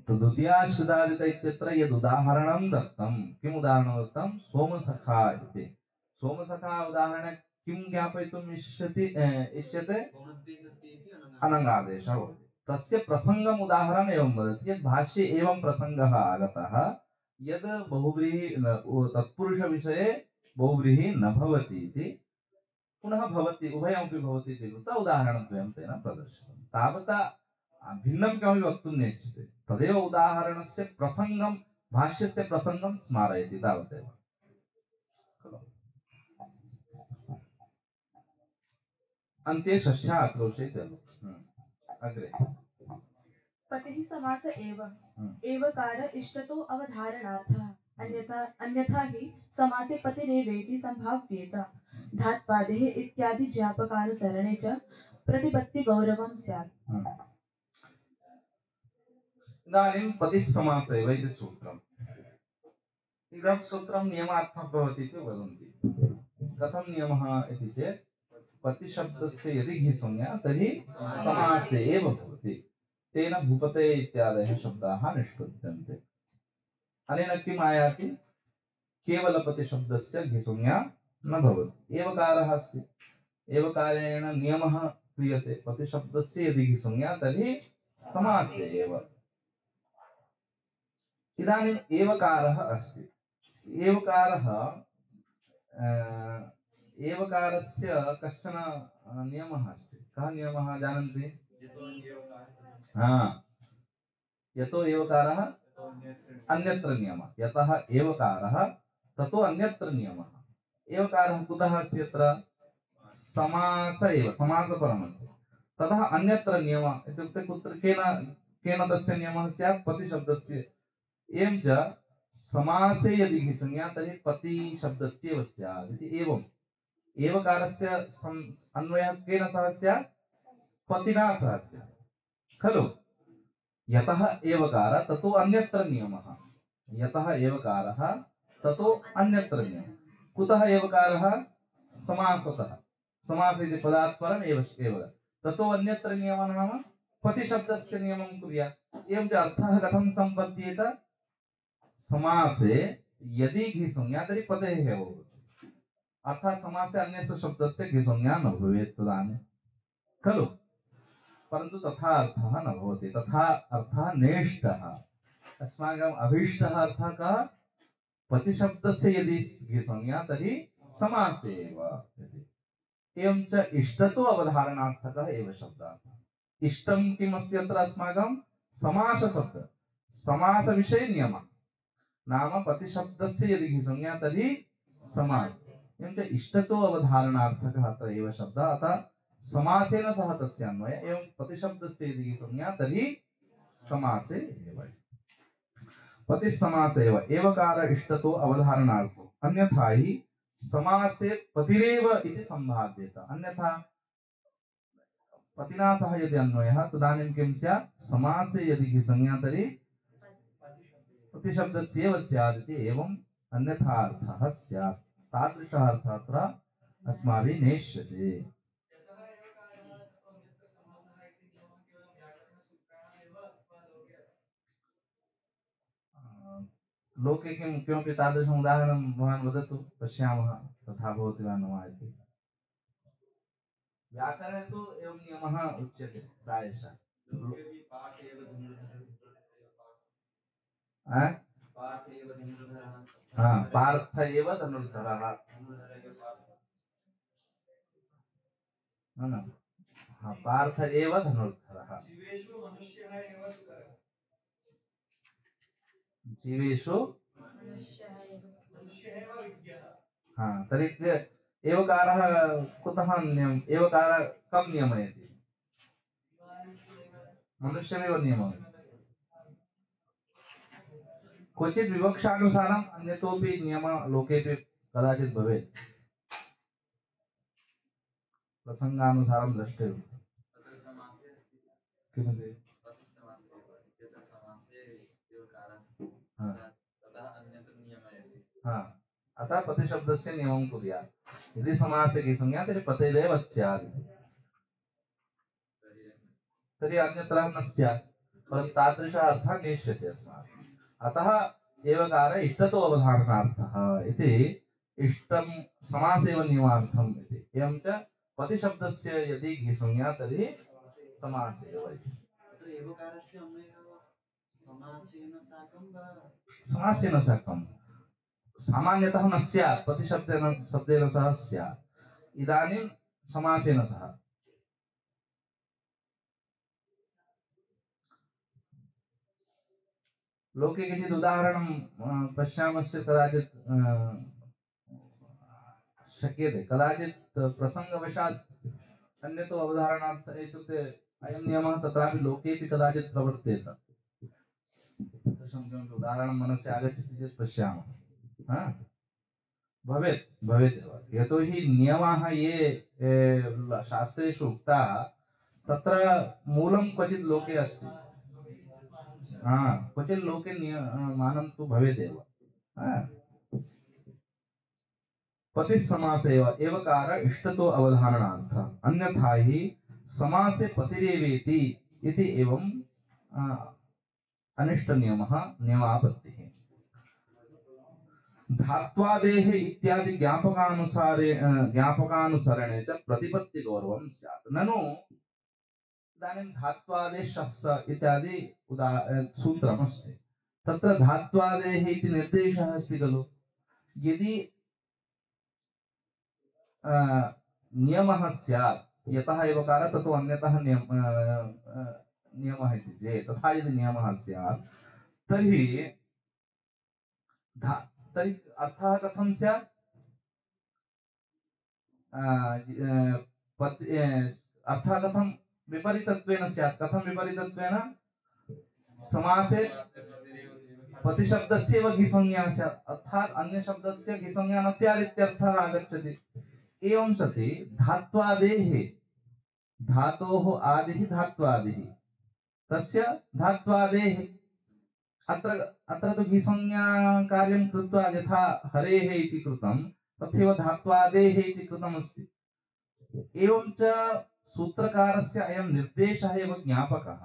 द्वितीयाश्रितादित इत्यत्र यद् उदाहरणं दत्तं, किम् उदाहरणं दत्तं? सोमसखा इति। सोमसखा उदाहरणे किं ज्ञापयितुम् इष्यते? अनङादेशः भवति। तस्य प्रसङ्गम् उदाहरणम् एवं वदति यत् भाष्ये एवं प्रसङ्गः आगतः यद् बहुव्रीहि तत्पुरुषविषये बहुव्रीहि न भवति इति, पुनः भवति, उभयमपि भवति इति कृत्वा उदाहरणद्वयं तेन प्रदर्शितं। तावता भिन्नं किमपि वक्तुं नेच्छते, तदेव उदाहरणस्य प्रसङ्गं, भाष्यस्य प्रसङ्गं स्मारयति, तावदेव। अन्ते षष्ठ्या आक्रोशे अग्रे पतिः समास एव एवकार इष्टतो अवधारणार्थः, अन्यथा हि समासे पतिरेवेति संभाव्येत। धात्वादेः इत्यादि ज्ञापकानुसरणे च प्रतिपत्ति गौरवं स्यात्। इदानीं पतिः समास एव इति सूत्रम्। इदं सूत्रं नियमार्थं भवति इति वदन्ति। कथं नियमः इति चेत् पतिशब्दस्य यदि घिसंज्ञा तर्हि समासे एव भवति। तेन भूपते इत्यादयः शब्दाः निष्पद्यन्ते। अनेन किम् आयाति? केवलपतिशब्दस्य घिसंज्ञा न भवति। एवकारः अस्ति, एवकारेण नियमः क्रियते। पतिशब्दस्य यदि घिसंज्ञा तर्हि समासे एव। इदानीम् एवकारः अस्ति। एवकारस्य कश्चन नियमः अस्ति। कः नियमः जानन्ति? यतो एवकारः अन्यत्र नियमः। यतः एवकारः ततो अन्यत्र नियमः। एवकारः कुतः अस्ति? अत्र समास एव, समासपरमस्ति। ततः अन्यत्र नियमः इत्युक्ते कुत्र केन तस्य नियमः स्यात्? पतिशब्दस्य। एवं च समासे यदि घिसंज्ञा तर्हि पतिशब्दस्यैव स्यात् इति। एवम् एवकारस्य अन्वयः केन सह स्यात्? पतिना सह स्यात् खलु। यतः एवकार ततो अन्यत्र नियमः। यतः एवकारः ततो अन्यत्र नियमः। कुतः एवकारः? समासतः। समास इति पदात् परम् एव ततो अन्यत्र नियमः नाम पतिशब्दस्य नियमं कुर्यात्। एवं च अर्थः कथं सम्पद्येत? समासे यदि घिसंज्ञा तर्हि पतेः एव भवति। अर्थात् समासे अन्यस्य शब्दस्य घिसंज्ञा न भवेत् तदानीम्। खलु, परन्तु तथा अर्थः न भवति, तथा अर्थः नेष्टः। अस्माकम् अभीष्टः अर्थः कः? पतिशब्दस्य यदि संज्ञा तर्हि समासे एव इति। एवं च इष्टतो अवधारणार्थकः एव शब्दः। इष्टं किम् अस्ति अत्र अस्माकं? समासशब्दः, समासविषये नियमः। नाम पतिशब्दस्य यदि संज्ञा तर्हि समास। एवं च इष्टतो अवधारणार्थकः अत्र एव शब्दः, अतः समासेन सह तस्य अन्वयः। एवं पतिशब्दस्य यदि संज्ञा तर्हि समासे एव। पतिस्समास एव, एवकार इष्टतो अवधारणार्थो, अन्यथा हि समासे पतिरेव इति संभाव्येत। अन्यथा पतिना सह यदि अन्वयः तदानीं किं स्यात्? समासे यदि संज्ञा तर्हि प्रतिशब्दस्यैव स्यात् इति। एवं अन्यथा अर्थः स्यात्। तादृशः अर्थः अत्र अस्माभिः नेष्यते। लोके किं किमपि तादृशम् उदाहरणं भवान् वदतु, पश्यामः तथा भवति वा न वा इति। व्याकरणे तु एवं नियमः उच्यते प्रायशः। पार्थ एव धनुर्धरः। पार्थ एव धनुर्धरः। जीवेषु तर्हि एवकारः कुतः नियम? एवकारः कं नियमयति? मनुष्यमेव नियमयति। क्वचित् विवक्षानुसारम् अन्यतोपि नियमः लोकेपि कदाचित् भवेत्, प्रसंगानुसारं द्रष्टव्यम्। किमिति? अतः प्रतिशब्दस्य नियमं कुर्यात्। यदि समासे की संज्ञा तर्हि पतिरेव स्यात्, तर्हि अन्यत्र न स्यात्, परन्तु तादृशः अर्थः नेष्यते अस्माभिः। अतः एवकार इष्टतो अवधारणार्थः इति, इष्टं समासेव नियमार्थम् इति। एवं च पतिशब्दस्य यदि की संज्ञा तर्हि समासेव इति। समासेन साकं सामान्यतः न स्यात्, शब्देन सह स्यात्। इदानीं समासेन सह। लोके किञ्चित् उदाहरणं पश्यामश्चेत् कदाचित् शक्यते, कदाचित् प्रसङ्गवशात् अन्यतो अवधारणार्थः इत्युक्ते अयं नियमः तत्रापि लोकेपि कदाचित् प्रवर्तेत। उदाहरणं मनसि आगच्छति चेत् पश्यामः। भवेत् एव, यतोहि नियमाः ये शास्त्रेषु उक्ताः तत्र मूलं क्वचित् लोके अस्ति। क्वचित् लोके मानं तु भवेदेव। पतिस्समास एव, एवकार इष्टतो अवधारणार्थः, अन्यथा हि समासे पतिरेवेति इति। एवं अनिष्ट नियमः नियमापत्तिः। धात्वादेः इत्यादि ज्ञापकानुसरणे च प्रतिपत्ति गौरवं स्यात्। ननु इदानीं धात्वादेशः इत्यादि सूत्रमस्ति, तत्र धात्वादेः इति निर्देशः अस्ति खलु। यदि नियमः स्यात्, यतः एवकार ततो अन्यतः नियमः इति चेत्, तथा यदि नियमः स्यात् तर्हि अर्थः कथं स्यात्? अर्थः कथं विपरीतत्वेन स्यात्? कथं विपरीतत्वेन? समासे पतिशब्दस्यैव घिसंज्ञा स्यात्, अर्थात् अन्यशब्दस्य घिसंज्ञा न स्यात् इत्यर्थः आगच्छति। एवं सति धात्वादेः, धातोः आदिः धात्वादिः, तस्य धात्वादेः अत्र तु घिसंज्ञा कार्यं कृत्वा यथा हरेः इति कृतं तथैव धात्वादेः इति कृतमस्ति। एवं च सूत्रकारस्य अयं निर्देशः एव ज्ञापकः।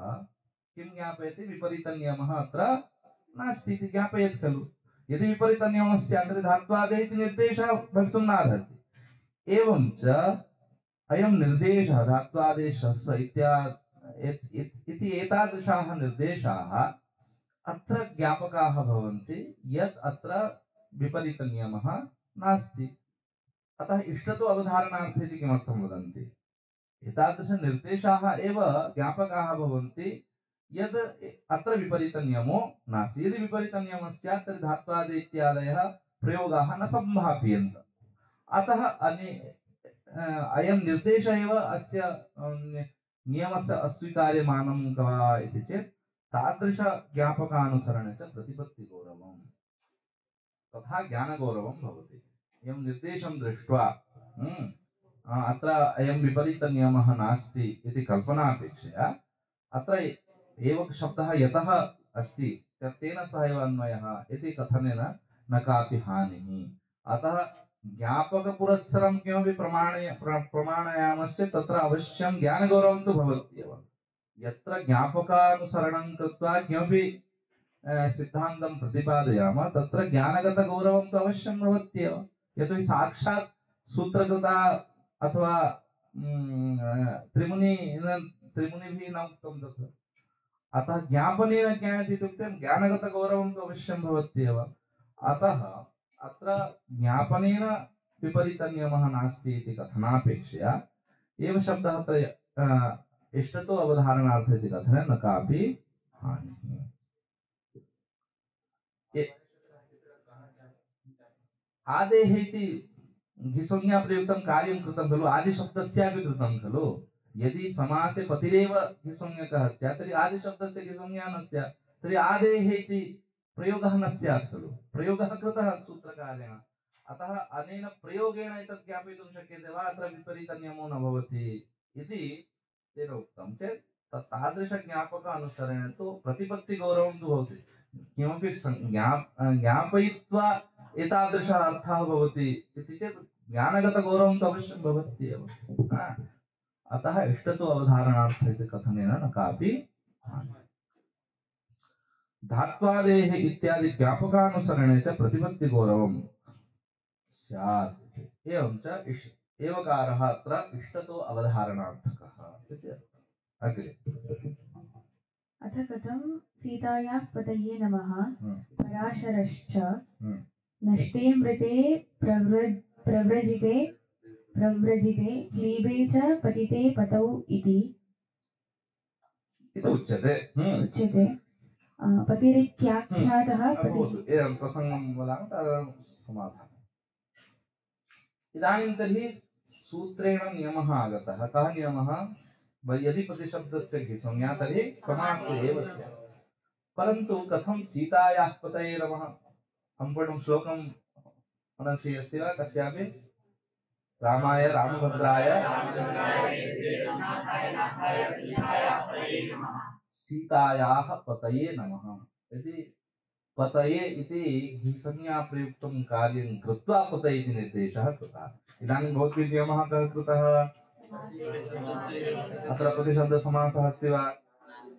किं ज्ञापयति? विपरीतनियमः अत्र नास्ति इति ज्ञापयति खलु। यदि विपरीतनियमः स्यात् तर्हि धात्वादेः इति निर्देशः भवितुं नार्हति। एवं च अयं निर्देशः धात्वादेशः स इति एतादृशाः निर्देशाः अत्र ज्ञापकाः भवन्ति यत् अत्र विपरीतनियमः नास्ति। अतः इष्टतो अवधारणार्थे इति किमर्थं वदन्ति? एतादृशनिर्देशाः एव ज्ञापकाः भवन्ति यद् अत्र विपरीतनियमो नास्ति। यदि विपरीतनियमः स्यात् तर्हि धात्वादि इत्यादयः प्रयोगाः न सम्भाव्यन्त। अतः अयं निर्देशः एव अस्य नियमस्य अस्वीकार्यमानं वा इति चेत् तादृशज्ञापकानुसरणे च प्रतिपत्तिगौरवं तथा ज्ञानगौरवं भवति। एवं निर्देशं दृष्ट्वा अत्र अयं विपरीतनियमः नास्ति इति कल्पनापेक्षया अत्र एव शब्दः यतः अस्ति तेन सह एव अन्वयः इति कथनेन न कापि हानिः। अतः ज्ञापकपुरस्सरं किमपि प्रमाणयामश्चेत् तत्र अवश्यं ज्ञानगौरवं तु भवत्येव। यत्र ज्ञापकानुसरणं कृत्वा किमपि सिद्धान्तं प्रतिपादयामः तत्र ज्ञानगतगौरवं तु अवश्यं भवत्येव। यतोहि साक्षात् सूत्रकृता अथवा त्रिमुनिभिः न उक्तं तत्र। अतः ज्ञापनेन ज्ञायते इत्युक्ते ज्ञानगतगौरवं तु अवश्यं भवत्येव। अतः अत्र ज्ञापनेन विपरीतनियमः नास्ति इति कथनापेक्षया एव शब्दः अत्र इष्टतो अवधारणार्थे इति कथने न कापि हानिः। आदेः इति घिसंज्ञा प्रयुक्तं कार्यं कृतं खलु, आदिशब्दस्यापि कृतं खलु। यदि समासे पतिरेव घिसंज्ञकः स्यात् तर्हि आदिशब्दस्य घिसंज्ञा न स्यात्, तर्हि आदेः इति प्रयोगः न स्यात् खलु। प्रयोगः कृतः सूत्रकारेण। अतः अनेन प्रयोगेण एतत् ज्ञापयितुं शक्यते वा अत्र विपरीतनियमो न भवति इति तेन उक्तं चेत् तादृशज्ञापक अनुसरणेन तु प्रतिपत्तिगौरवं तु भवति। किमपि ज्ञापयित्वा एतादृशः अर्थः भवति इति चेत् ज्ञानगतगौरवं तु अवश्यं भवत्येव। अतः इष्टतो अवधारणार्थे इति कथनेन न कापि हानिः। धात्वादेः इत्यादि ज्ञापकानुसरणे च प्रतिपत्तिगौरवं स्यात्। एवं च एवकारः अत्र इष्टतो अवधारणार्थकः इति अग्रे। अथ कथं सीतायाः पतये नमः पराशरश्च नष्टे मृते प्रव्रजिते क्लीबे च पतिते पतौ इति उच्यते। पतिरित्याख्यातः एवं प्रसङ्गं वदामः तदनन्तरं समाधानम्। इदानीं तर्हि सूत्रेण नियमः आगतः। कः नियमः? यदि प्रतिशब्दस्य घिसंज्ञा तर्हि समासे एव स्यात्। परन्तु कथं सीतायाः पतये नमः? सम्पूर्णं श्लोकं मनसि अस्ति वा कस्यापि? रामाय रामभद्राय सीतायाः पतये नमः इति पतये इति घिसंज्ञा प्रयुक्तं कार्यं कृत्वा पतये इति निर्देशः कृतः। इदानीं भवद्भिः नियमः कः कृतः? अत्र प्रतिशब्दसमासः अस्ति वा?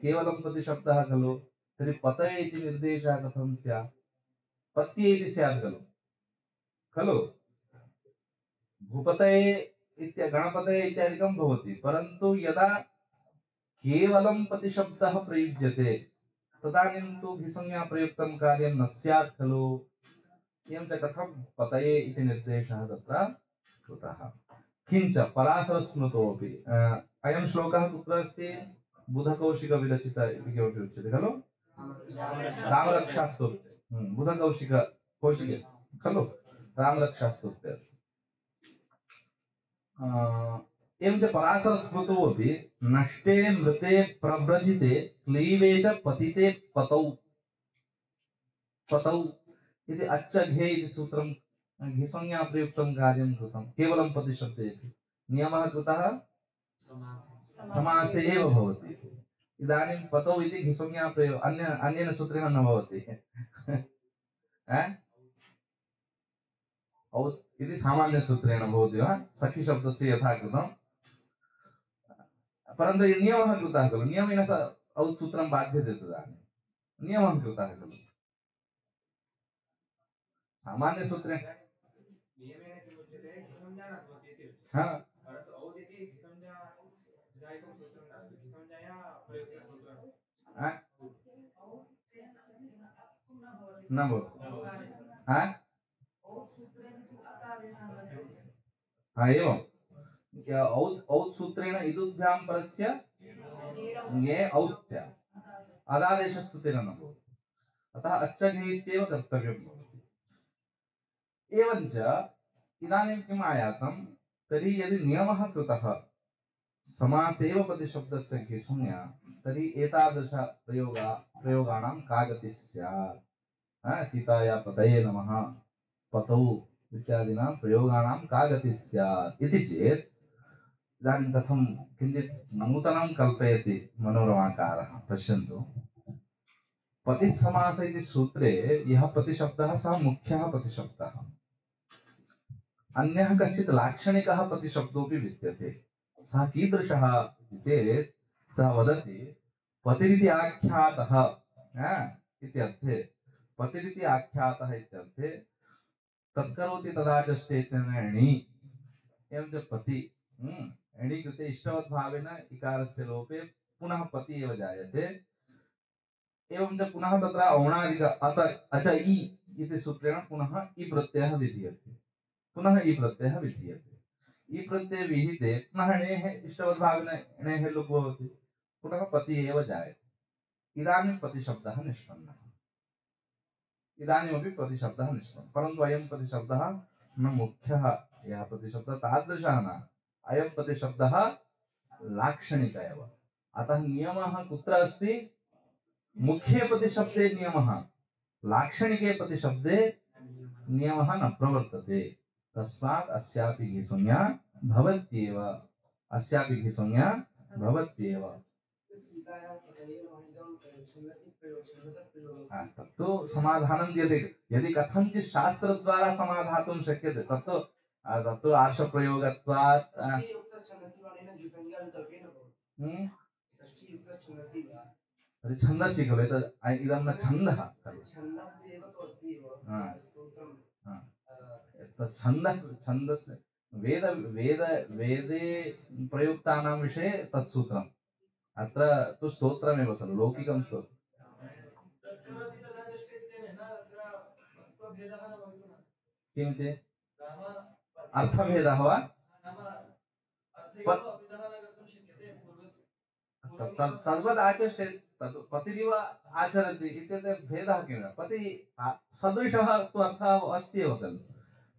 केवलं प्रतिशब्दः खलु। तर्हि पतये इति निर्देशः कथं स्यात्? पत्ये इति स्यात् खलु खलु। भूपतये गणपतये इत्यादिकं भवति, परन्तु यदा केवलं प्रतिशब्दः प्रयुज्यते तदानीं तु घिसंज्ञा प्रयुक्तं कार्यं न स्यात् खलु। एवं च कथं पतये इति निर्देशः तत्र कृतः। किञ्च पराशरस्मृतोऽपि अयं श्लोकः कुत्र अस्ति? बुधकौशिकविरचित इति किमपि उच्यते खलु। रामरक्षास्तोत्रे बुधकौशिके खलु रामरक्षास्तोत्रे अस्ति। एवं च पराशरस्मृतौ अपि नष्टे मृते प्रव्रजिते क्लीबे च पतिते पतौ इति अच्छघे इति सूत्रं घिसंज्ञा प्रयुक्तं कार्यं कृतं केवलं प्रतिशब्दे। नियमः कृतः समासे एव भवति। इदानीं पतौ इति घिसंज्ञा प्रयोग अन्येन सूत्रेण न भवति। औत् इति सामान्यसूत्रेण भवति वा? सखिशब्दस्य यथा कृतं। परन्तु नियमः कृतः खलु। नियमेन औत् सूत्रं बाध्यते। तदानीं नियमः कृतः खलु सामान्यसूत्रेण। हाँ? न बोल हाँ हाँ एवं क्या औत् औत् सूत्रेण इदुभ्यां परस्य ङे औत् स्यात् अदादेशस्तुतेन न भवति अतः अच्छघे इत्येव कर्तव्यं भवति एवञ्च इदानीं किम् आयातं तर्हि यदि नियमः कृतः समासेव प्रतिशब्दस्य घिसुञ्ज्ञा तर्हि एतादृश प्रयोगाणां का गतिः स्यात् सीताया पतये नमः पतौ इत्यादीनां प्रयोगाणां का गतिः स्यात् इति चेत् इदानीं कथं किञ्चित् नूतनं कल्पयति मनोरमाकारः पश्यन्तु पतिसमास इति सूत्रे यः प्रतिशब्दः सः मुख्यः प्रतिशब्दः अन्यः कश्चित् लाक्षणिकः प्रतिशब्दोऽपि विद्यते सः कीदृशः इति चेत् सः वदति पतिरिति आख्यातः इत्यर्थे पतिरिति आख्यातः इत्यर्थे तत्करोति तदा च स्टेतेन एणि एवं च पति एणि कृते इष्टवद्भावेन इकारस्य लोपे पुनः पति एव जायते एवं च पुनः तत्र औणादिक अत अच इ इति सूत्रेण पुनः इ प्रत्ययः विधीयते पुनः इ प्रत्ययः विधीयते इ प्रत्यय विहिते पुनः णेः इष्टवद्भावेन णेः लुक् भवति पुनः पति एव जायते इदानीं प्रतिशब्दः निष्पन्नः इदानीमपि प्रतिशब्दः निष्पन्नः परन्तु अयं प्रतिशब्दः न मुख्यः यः प्रतिशब्दः तादृशः न अयं प्रतिशब्दः लाक्षणिकः एव अतः नियमः कुत्र अस्ति मुख्ये प्रतिशब्दे नियमः लाक्षणिके प्रतिशब्दे नियमः न प्रवर्तते तस्मात् अस्यापि घिसंज्ञा भवत्येव अस्यापि घिसंज्ञा भवत्येव तत्तु समाधानं दीयते यदि कथञ्चित् शास्त्रद्वारा समाधातुं शक्यते तत्तु आर्षप्रयोगत्वात् अरे छन्दसि खलु इदं न छन्दः छन्दस्य वेद वेद वेदे प्रयुक्तानां विषये तत् सूत्रम् अत्र तु स्तोत्रमेव खलु लौकिकं स्तोत्रम् किमिति अर्थभेदः वा तद्वद् आचष्टे तद् पतिरिव आचरति इत्यस्य भेदः किं पति सदृशः तु अर्थः अस्ति एव खलु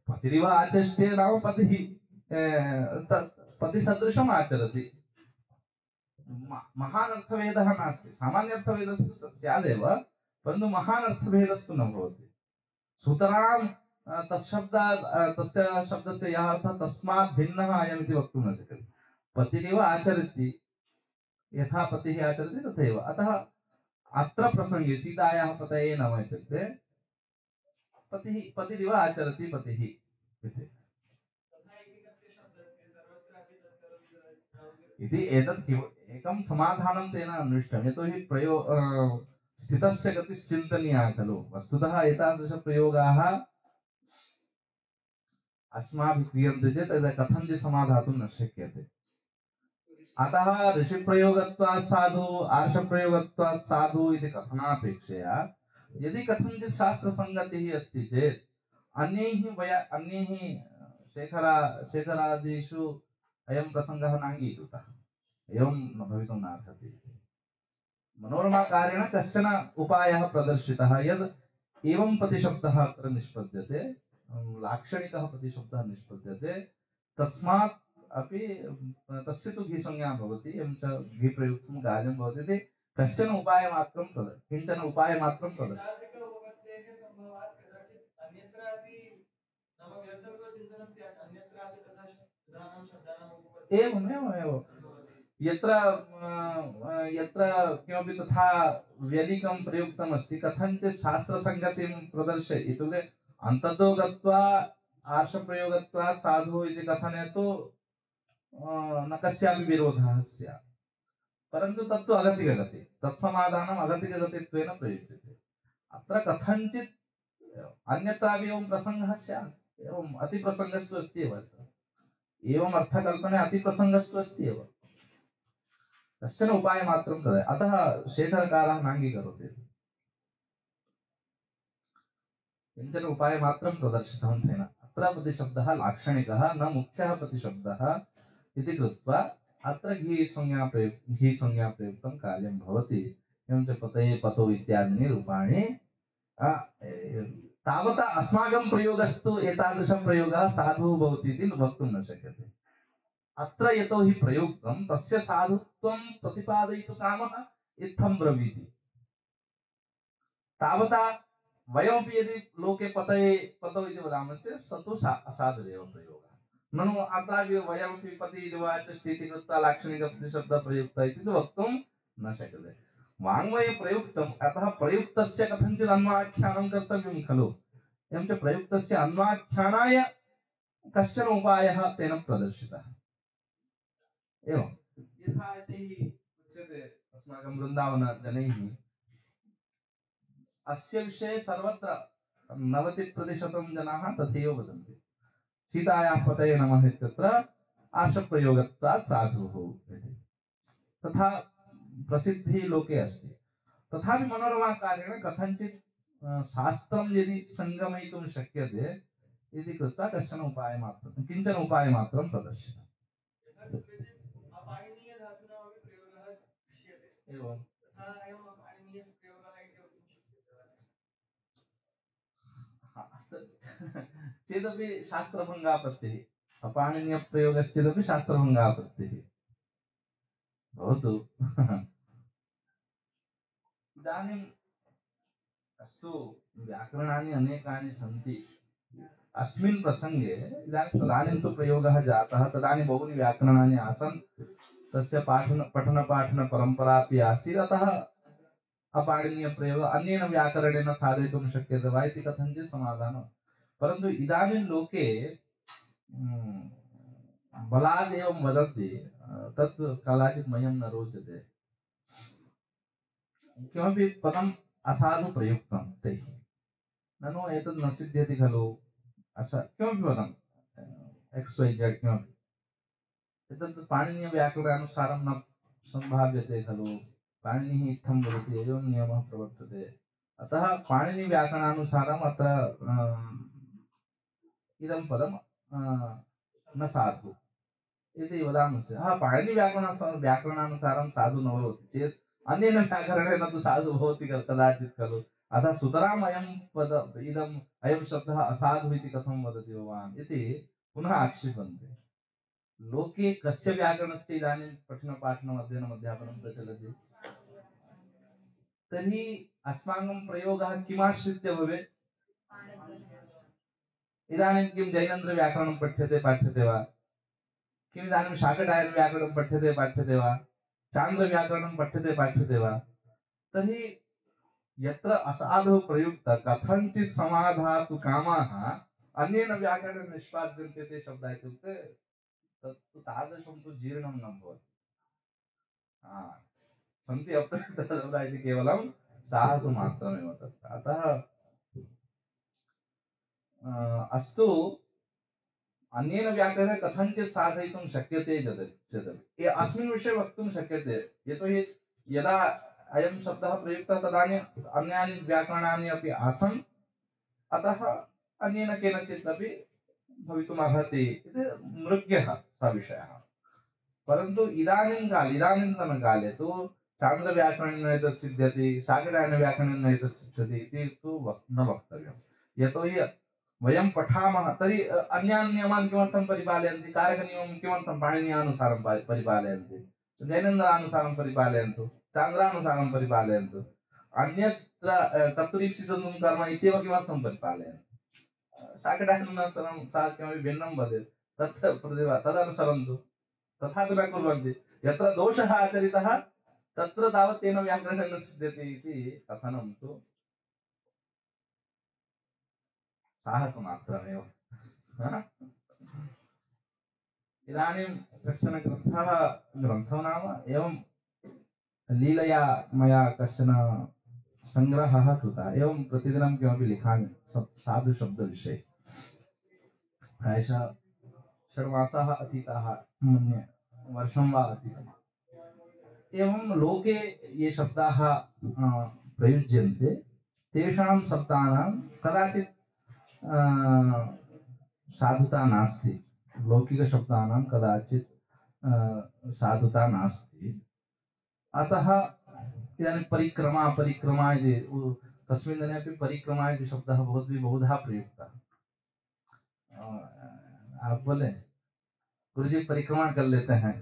पतिरिव आचष्टे नाम पतिः पतिसदृशम् आचरति महान् अर्थभेदः नास्ति सामान्य अर्थभेदस्तु स्यादेव परन्तु महान् अर्थभेदस्तु न भवति सुतरां तत्शब्दात् तस्य शब्दस्य यः अर्थः तस्मात् भिन्नः अयमिति वक्तुं न शक्यते पतिरिव आचरति यथा पतिः आचरति तथैव अतः अत्र प्रसंगे सीतायाः पतये नमः इत्युक्ते पतिरिव आचरति पतिः इति एतत् एकं समाधानं तेन अन्विष्टं यतोहि स्थितस्य गतिश्चिन्तनीया खलु वस्तुतः एतादृशप्रयोगाः अस्माभिः क्रियन्ते चेत् कथञ्चित् समाधातुं न शक्यते अतः ऋषिप्रयोगत्वात् साधु आर्षप्रयोगत्वात् साधु इति कथनापेक्षया यदि कथञ्चित् शास्त्रसङ्गतिः अस्ति चेत् अन्यैः शेखरादिषु अयं प्रसङ्गः नाङ्गीकृतः एवं न भवितुं नार्हति मनोरमाकारेण कश्चन उपायः प्रदर्शितः यद् एवं प्रतिशब्दः अत्र निष्पद्यते लाक्षणिकः प्रतिशब्दः निष्पद्यते तस्मात् अपि तस्य तु घिसंज्ञा भवति एवं च घिप्रयुक्तं कार्यं भवति इति कश्चन उपायमात्रं किञ्चन उपायमात्रं एवमेव यत्र यत्र किमपि तथा व्यधिकं प्रयुक्तमस्ति कथञ्चित् शास्त्रसङ्गतिं प्रदर्शय इत्युक्ते अन्ततो गत्वा आर्षप्रयोगत्वात् साधु इति कथने तु न कस्यापि विरोधः स्यात् परन्तु तत्तु अगतिकगतिः तत्समाधानम् अगतिकगतित्वेन प्रयुज्यते अत्र कथञ्चित् अन्यत्रापि एवं प्रसङ्गः स्यात् एवम् अतिप्रसङ्गस्तु अस्ति एव एवम् अर्थकल्पने अतिप्रसङ्गस्तु अस्ति एव कश्चन उपायमात्रं तद् अतः शेखरकारः नाङ्गीकरोति किञ्चन उपायमात्रं प्रदर्शितं तेन अत्र प्रतिशब्दः लाक्षणिकः न मुख्यः प्रतिशब्दः इति कृत्वा अत्र घी संज्ञा प्रयुक्तं कार्यं भवति एवं च पतये पतौ इत्यादीनि रूपाणि तावता अस्माकं प्रयोगस्तु एतादृशप्रयोगः साधुः भवति इति वक्तुं न शक्यते अत्र यतो हि प्रयुक्तं तस्य साधुत्वं प्रतिपादयितुं कामः इत्थं ब्रवीति तावता वयमपि यदि लोके पतये पतौ इति वदामः चेत् स तु असाधुरेव प्रयोगः ननु अत्रापि वयमपि पति इति वा चष्टीति कृत्वा लाक्षणिकप्रतिशब्दः प्रयुक्तः इति वक्तुं न शक्यते वाङ्मये प्रयुक्तम् अतः प्रयुक्तस्य कथञ्चित् अन्वाख्यानं कर्तव्यं खलु एवं च प्रयुक्तस्य अन्वाख्यानाय कश्चन उपायः तेन प्रदर्शितः एवं यथा इति उच्यते अस्माकं वृन्दावनजनैः अस्य विषये सर्वत्र 90% जनाः तथैव वदन्ति सीतायाः पतये नमः इत्यत्र आर्षप्रयोगत्वात् साधुः इति तथा प्रसिद्धिः लोके अस्ति तथापि मनोरमाकारेण कथञ्चित् शास्त्रं यदि सङ्गमयितुं शक्यते इति कृत्वा किञ्चन उपायमात्रं प्रदर्शितम् अपाणिनीयधातूनामपि प्रयोगः दृश्यते एवं तथा अयम् अपाणिनीयप्रयोगः इति वक्तुं शक्यते चेदपि शास्त्रभङ्गापत्तिः अपाणिनीयप्रयोगश्चेदपि शास्त्रभङ्गापत्तिः भवतु इदानीम् अस्तु व्याकरणानि अनेकानि सन्ति अस्मिन् प्रसङ्गे तदानीं तु प्रयोगः जातः तदानीं बहूनि व्याकरणानि आसन् तस्य पठनपाठनपरम्परा अपि आसीत् अतः अपाणिनीयप्रयोगः अन्येन व्याकरणेन साधयितुं शक्यते वा इति कथञ्चित् समाधानं परन्तु इदानीं लोके बलादेवं वदन्ति तत् कदाचित् मह्यं न रोचते किमपि पदम् असाधु प्रयुक्तं तैः ननु एतत् न सिद्ध्यति खलु किमपि पदम् XYZ किमपि एतत् पाणिनीयव्याकरणानुसारं न सम्भाव्यते खलु पाणिनिः इत्थं वदति एवं नियमः प्रवर्तते अतः पाणिनिव्याकरणानुसारम् अत्र इदं पदं न साधु इति वदामश्चेत् पाणिनिव्याकरणानुसारं साधु न भवति चेत् अन्येन व्याकरणेन तु साधु भवति कदाचित् खलु अतः सुतराम् अयं शब्दः असाधु इति कथं वदति भवान् इति पुनः आक्षिपन्ते लोके कस्य व्याकरणस्य इदानीं पठनपाठनम् अध्ययनम् अध्यापनं प्रचलति तर्हि अस्माकं प्रयोगः किमाश्रित्य भवेत् इदानीं किं जैनेन्द्रव्याकरणं पाठ्यते वा किम् इदानीं शाकटायनव्याकरणं पाठ्यते वा चान्द्रव्याकरणं पाठ्यते वा तर्हि यत्र असाधुः प्रयुक्तः कथञ्चित् समाधातु कामाः अन्येन व्याकरणेन निष्पाद्यन्ते ते शब्दाः इत्युक्ते तत्तु तादृशं तु जीर्णं न भवति सन्ति अप्रयुक्तशब्दाः इति केवलं साहसमात्रमेव तत्र अतः अस्तु अन्येन व्याकरणेन कथञ्चित् साधयितुं शक्यते चेदपि अस्मिन् विषये वक्तुं शक्यते यतोहि यदा अयं शब्दः प्रयुक्तः तदानीम् अन्यानि व्याकरणानि अपि आसन् अतः अन्येन केनचित् अपि भवितुम् अर्हति इति मृग्यः सः विषयः परन्तु इदानीन्तनकाले तु चान्द्रव्याकरणेन एतत् सिद्ध्यति शाकटायनव्याकरणेन एतत् सिद्ध्यति इति तु न वक्तव्यं यतोहि वयं पठामः तर्हि अन्यान् नियमान् किमर्थं परिपालयन्ति कारकनियमं किमर्थं पाणिनीयानुसारं परिपालयन्ति जैनेन्द्रानुसारं परिपालयन्तु चान्द्रानुसारं परिपालयन्तु अन्यत्र कर्तुरीप्सितं कर्म इत्येव किमर्थं परिपालयन्ति शाकटायनानुसारं सः किमपि भिन्नं वदेत् तदनुसरन्तु तथा तु न कुर्वन्ति यत्र दोषः आचरितः तत्र तावत् तेन व्याकरणेन सिद्ध्यति इति कथनं तु साहसमात्रमेव इदानीं कश्चन ग्रन्थो नाम एवं लीलया मया कश्चन सङ्ग्रहः कृतः एवं प्रतिदिनं किमपि लिखामि साधुशब्दविषये प्रायशः 6 मासाः अतीताः मन्ये वर्षं वा अतीतम् एवं लोके ये शब्दाः प्रयुज्यन्ते तेषां शब्दानां कदाचित् साधुता नास्ति, लौकिकशब्दानां कदाचित् साधुता नास्ति। अतः इदानीं परिक्रमा परिक्रमा इति तस्मिन् दिने अपि परिक्रमा इति शब्दः भवद्भिः बहुधा प्रयुक्तः। आप बोले गुरुजी परिक्रमा कर लेते हैं,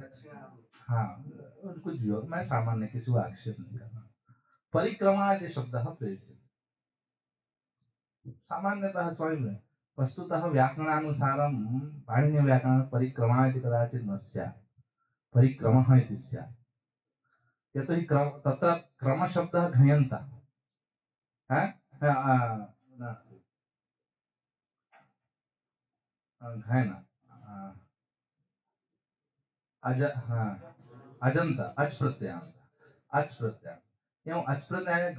हाँ कुछ भी हो, मैं सामान्य किसी को आक्षेप नहीं करना। परिक्रमा इति शब्दः प्रयुज्यते सामान्यतः स्वयं वस्तुतः व्याकरणानुसारं पाणिनीयव्याकरणे परिक्रमा इति कदाचित् न स्यात्, परिक्रमः इति स्यात्। यतोहि तत्र क्रमशब्दः घयन्तः नास्ति, घयन अजंत अच् प्रत्ययान्त, अच् प्रत्ययान्त एवं अच् प्रत्ययान्त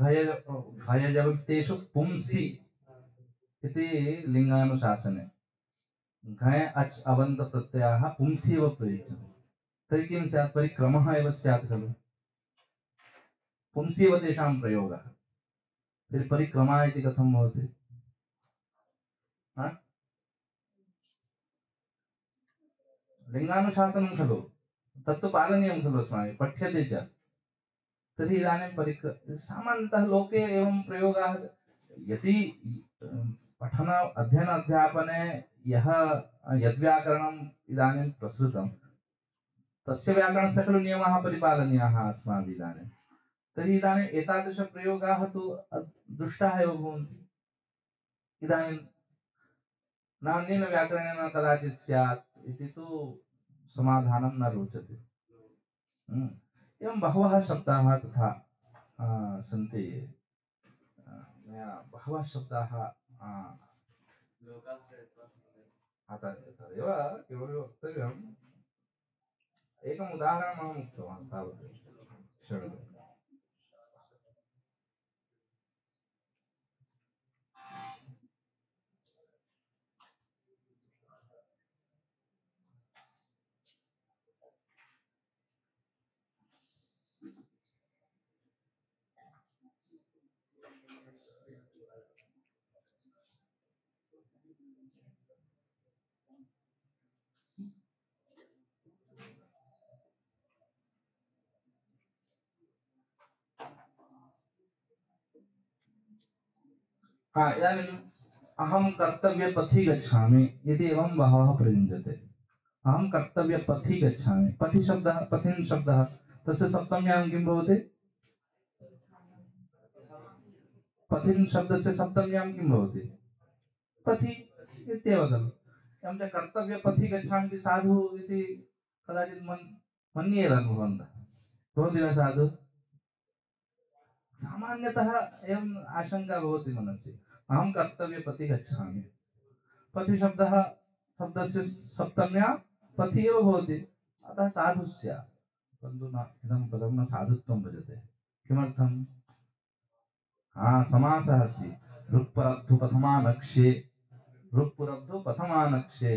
घय जवक्तेषु पुंसि इति लिंगानुशासने घय अच् अवन्त प्रत्ययाः पुंसि एव प्रयुज्यन्ते। तर्हि किं स्यात्, परिक्रमः एव स्यात् खलु, पुंसि एव तेषां प्रयोगः। तर्हि परिक्रमा इति कथं भवति? लिंगानुशासनं खलु, तत्तु पालनीयं खलु, अस्माभिः पठ्यते च। तर्हि इदानीं सामान्यतः लोके एवं प्रयोगाः यदि पठन अध्ययन अध्यापने यः यद्व्याकरणम् इदानीं प्रसृतं तस्य व्याकरणस्य खलु नियमाः परिपालनीयाः अस्माभिः इदानीं। तर्हि इदानीम् एतादृशप्रयोगाः तु दुष्टाः एव भवन्ति। इदानीं न अन्येन व्याकरणेन कदाचित् स्यात् इति तु समाधानं न रोचते। एवं बहवः शब्दाः तथा सन्ति, मया बहवः शब्दाः तदेव किमपि वक्तव्यम्। एकम् उदाहरणम् अहम् उक्तवान् तावत् शृणोतु। इदानीम् अहं कर्तव्यपथि गच्छामि इति एवं बहवः प्रयुञ्जते। अहं कर्तव्यपथि गच्छामि, पथि शब्दः, पथिन् शब्दः, तस्य सप्तम्यां किं भवति? पथिन् शब्दस्य सप्तम्यां किं भवति? पथि इत्येव खलु। एवं च कर्तव्यपथि गच्छामि इति साधु इति कदाचित् मन्येरन् भवन्तः, भवति वा साधु? सामान्यतः एवम् आशंका भवति मनसि, अहं कर्तव्यपथि गच्छामि, पथि शब्दस्य सप्तम्या पथि एव भवति, अतः साधु स्यात्। परन्तु न, इदं पदं न साधुत्वं भजते। किमर्थं? समासः अस्ति, ऋक्परब्धु प्रथमानक्षे, ऋक्पुरब्धु प्रथमानक्षे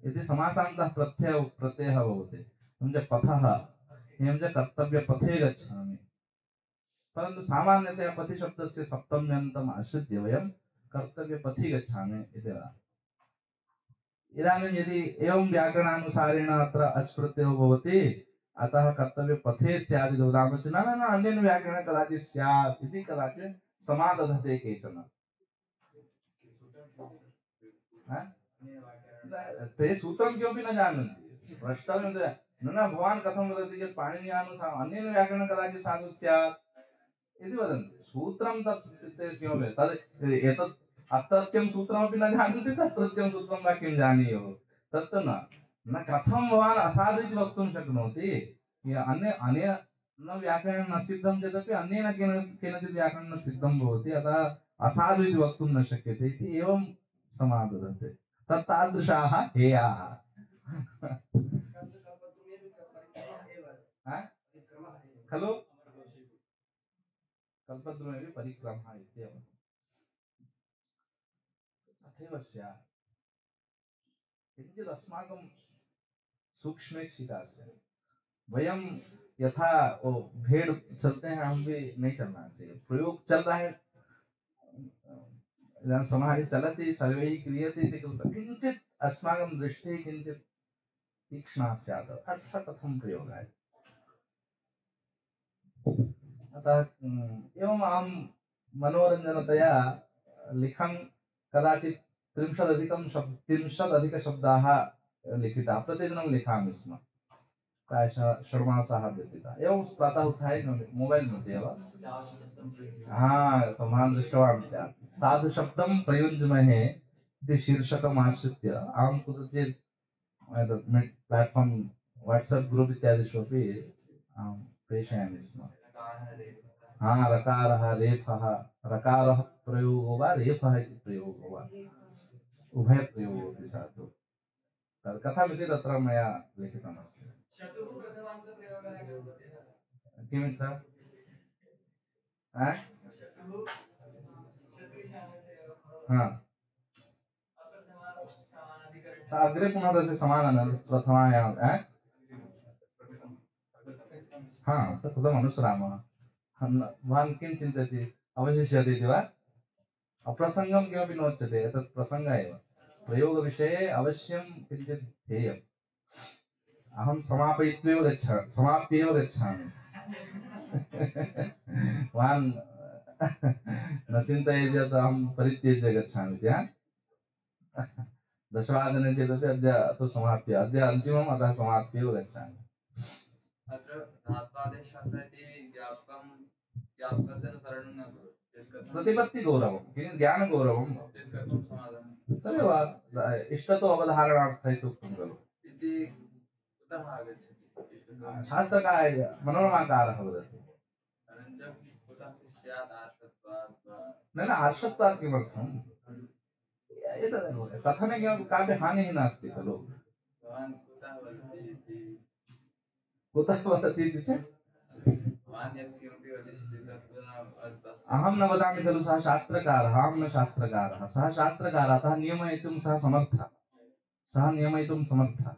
इति समासान्तः प्रत्ययः भवति। एवं च पथः, एवं च कर्तव्यपथे गच्छामि। परन्तु सामान्यतया पथिशब्दस्य सप्तम्यन्तम् आश्रित्य वयं कर्तव्यपथि गच्छामि इति वदामः। इदानीं यदि एवं व्याकरणानुसारेण अत्र अच् प्रत्ययो भवति, अतः कर्तव्यपथे स्यात् इति वदामः चेत् न अन्येन व्याकरणेन कदाचित् स्यात् इति कदाचित् समादधते केचन। ते सूत्रं किमपि न जानन्ति, प्रष्टव्यं न भवान् कथं वदति यत् पाणिनीयानुसारम् अन्येन व्याकरणेन कदाचित् साधु स्यात् इति वदन्ति। सूत्रं तत् किमपि तद् एतत् अत्रत्यं सूत्रमपि न जानन्ति, तत्रत्यं सूत्रं वा किं जानीयुः, तत्तु न कथं भवान् असाधु इति वक्तुं शक्नोति? अनेन व्याकरणेन न सिद्धं चेदपि अन्येन केनचित् व्याकरणेन सिद्धं भवति, अतः असाधु इति वक्तुं न शक्यते इति एवं समादधते। तत्तादृशाः हेयाः। खलु कल्पद्रुमेपि परिक्रमः इत्येव तथैव स्यात्। किञ्चित् अस्माकं सूक्ष्मेक्षिता स्यात्। वयं यथा वो भेड़ चलते हैं हम भी नहीं चलना चाहिए। प्रयोग चल रहा है, इदानीं समाजे चलति सर्वैः क्रियते इति कृत्वा किञ्चित् अस्माकं दृष्टिः किञ्चित् तीक्ष्णा स्यात्, अत्र कथं प्रयोगाय। अतः एवम् अहं मनोरञ्जनतया लिखन् कदाचित् 30 अधिकशब्दाः लिखिताः, प्रतिदिनं लिखामि स्म। प्रायशः 6 मासाः व्यतीताः। एवं प्रातः उत्थाय मोबाइल मध्ये एव भवान् दृष्टवान् स्यात्, साधुशब्दं प्रयुञ्ज्महे इति शीर्षकमाश्रित्य अहं कुत्रचित् प्लाट्फार्म् वाट्सप् ग्रूप् इत्यादिषु अपि अहं प्रेषयामि स्म। रकारः रेफः, रकारः प्रयोगो वा रेफः इति प्रयोगो वा, उभयप्रयोगो अपि साधु। तत् कथमिति तत्र मया लिखितमस्ति। किमिति अग्रे पुनः तस्य समाननं प्रथमायां प्रकृतम् अनुसरामः। भवान् किं चिन्तयति, अवशिष्यते इति वा? अप्रसङ्गं किमपि नोच्यते, एतत् प्रसङ्गः एव। प्रयोगविषये अवश्यं किञ्चित् ध्येयम्। अहं समाप्यैव गच्छामि। भवान् न चिन्तयति यत् अहं परित्यज्य गच्छामि इति। 10 चेदपि अद्य तु समाप्य, अद्य अन्तिमम्, अतः समाप्य एव गच्छामि। अत्र धात्वादेशः इति ज्ञापकस्य अनुसरणं न भवति। प्रतिपत्तिगौरवं, किं ज्ञानगौरवं कथं समाधानं तदेव इष्टतो अवधारणार्थ इति उक्तं खलु। इति कुतः आगच्छति? शास्त्रकार मनोरमाकारः वदति। कुतः स्यात् आर्षत्वात् वा? न आर्षत्वात् किमर्थम्? एतदेव कथने किमपि कापि हानिः नास्ति खलु। भवान् कुतः वदति इति? कुतः वदति इति चेत् भवान् यत् किमपि वदिष्यति तत् अहं न वदामि खलु, सः शास्त्रकारः, अहं न शास्त्रकारः। सः शास्त्रकारः, अतः नियमयितुं सः समर्थः। सः नियमयितुं समर्थः।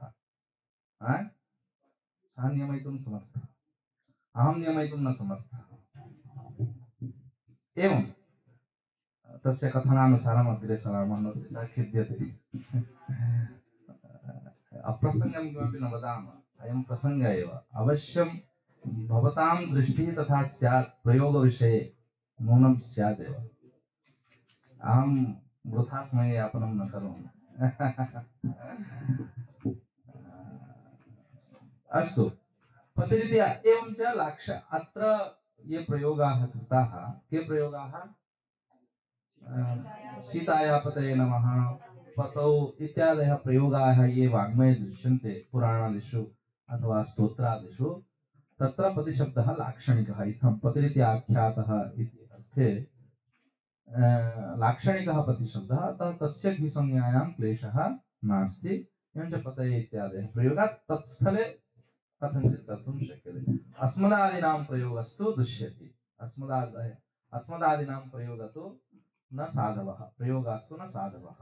सः नियमयितुं समर्थः, अहं नियमयितुं न समर्थः। एवं तस्य कथनानुसारम् अग्रे सरामः, नो चेत् सः खिद्यते। अप्रसङ्गं किमपि न वदामः, अयं प्रसङ्गः एव। अवश्यं भवतां दृष्टिः तथा स्यात्, प्रयोगविषये नूनं स्यादेव। अहं वृथा समययापनं न करोमि। अस्तु, पतिरिति एवं च अत्र ये प्रयोगाः कृताः, के प्रयोगाः? सीताया पतये नमः, पतौ इत्यादयः प्रयोगाः ये वाङ्मये दृश्यन्ते पुराणादिषु अथवा स्तोत्रादिषु, तत्र पतिशब्दः लाक्षणिकः। इत्थं पतिरिति आख्यातः इति अर्थे लाक्षणिकः पतिशब्दः, अतः तस्य घिसंज्ञायां क्लेशः नास्ति। एवञ्च पतये इत्यादयः प्रयोगाः तत्स्थले कथञ्चित् कर्तुं शक्यते। अस्मदादीनां प्रयोगस्तु दृश्यते। अस्मदादीनां प्रयोगः तु न साधवः, प्रयोगास्तु न साधवः।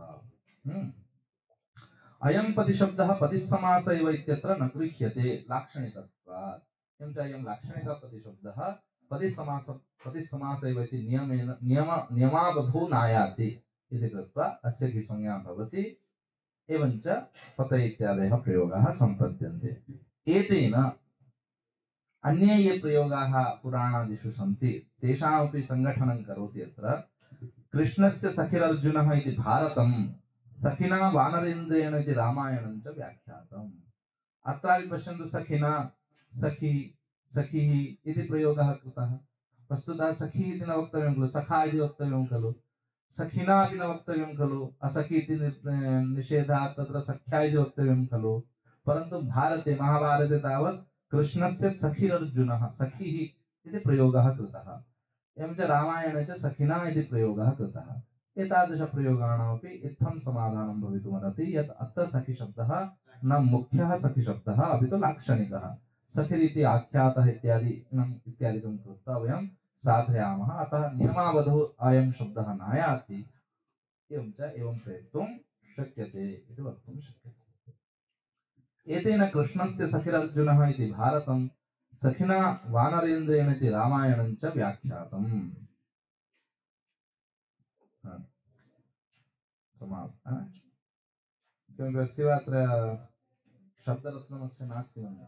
अयं पतिशब्दः पतिस्समास एव इत्यत्र न गृह्यते लाक्षणिकत्वात्। एवं च अयं लाक्षणिकः पतिशब्दः पतिस्समास एव इति नियमावधौ नायाति इति कृत्वा अस्य घिसंज्ञा भवति। एवं च पतये इत्यादयः प्रयोगाः सम्पद्यन्ते। एतेन अन्ये ये प्रयोगाः पुराणादिषु सन्ति तेषामपि सङ्घटनं करोति। अत्र कृष्णस्य सखिरर्जुनः इति भारतं, सखिना वानरेन्द्रेण इति रामायणं च व्याख्यातम्। अत्रापि पश्यन्तु, सखिना, सखी, सखिः इति प्रयोगः कृतः। वस्तुतः सखी इति न वक्तव्यं खलु, सखा इति वक्तव्यं खलु, सखिना अपि न वक्तव्यं खलु, असखी इति निषेधात् तत्र सख्या इति वक्तव्यं खलु। परन्तु भारते, महाभारते तावत् कृष्णस्य सखिरर्जुनः, सखिः इति प्रयोगः कृतः। एवं च रामायणे च सखिना इति प्रयोगः कृतः। एतादृशप्रयोगाणामपि इत्थं समाधानं भवितुमर्हति यत् अत्र सखिशब्दः न मुख्यः सखिशब्दः, अपि तु लाक्षणिकः। सखिरिति आख्यातः इत्यादिकं कृत्वा वयं साधयामः, अतः नियमावधौ अयं शब्दः नायाति। एवं च एवं प्रयुक्तुं शक्यते इति वक्तुं शक्यते। एतेन कृष्णस्य सखिरर्जुनः इति भारतं, सखिना वानरेन्द्रेण इति रामायणं च व्याख्यातम्। समाप्त। किमपि अस्ति वा अत्र? शब्दरत्नमस्य नास्ति मन्ये।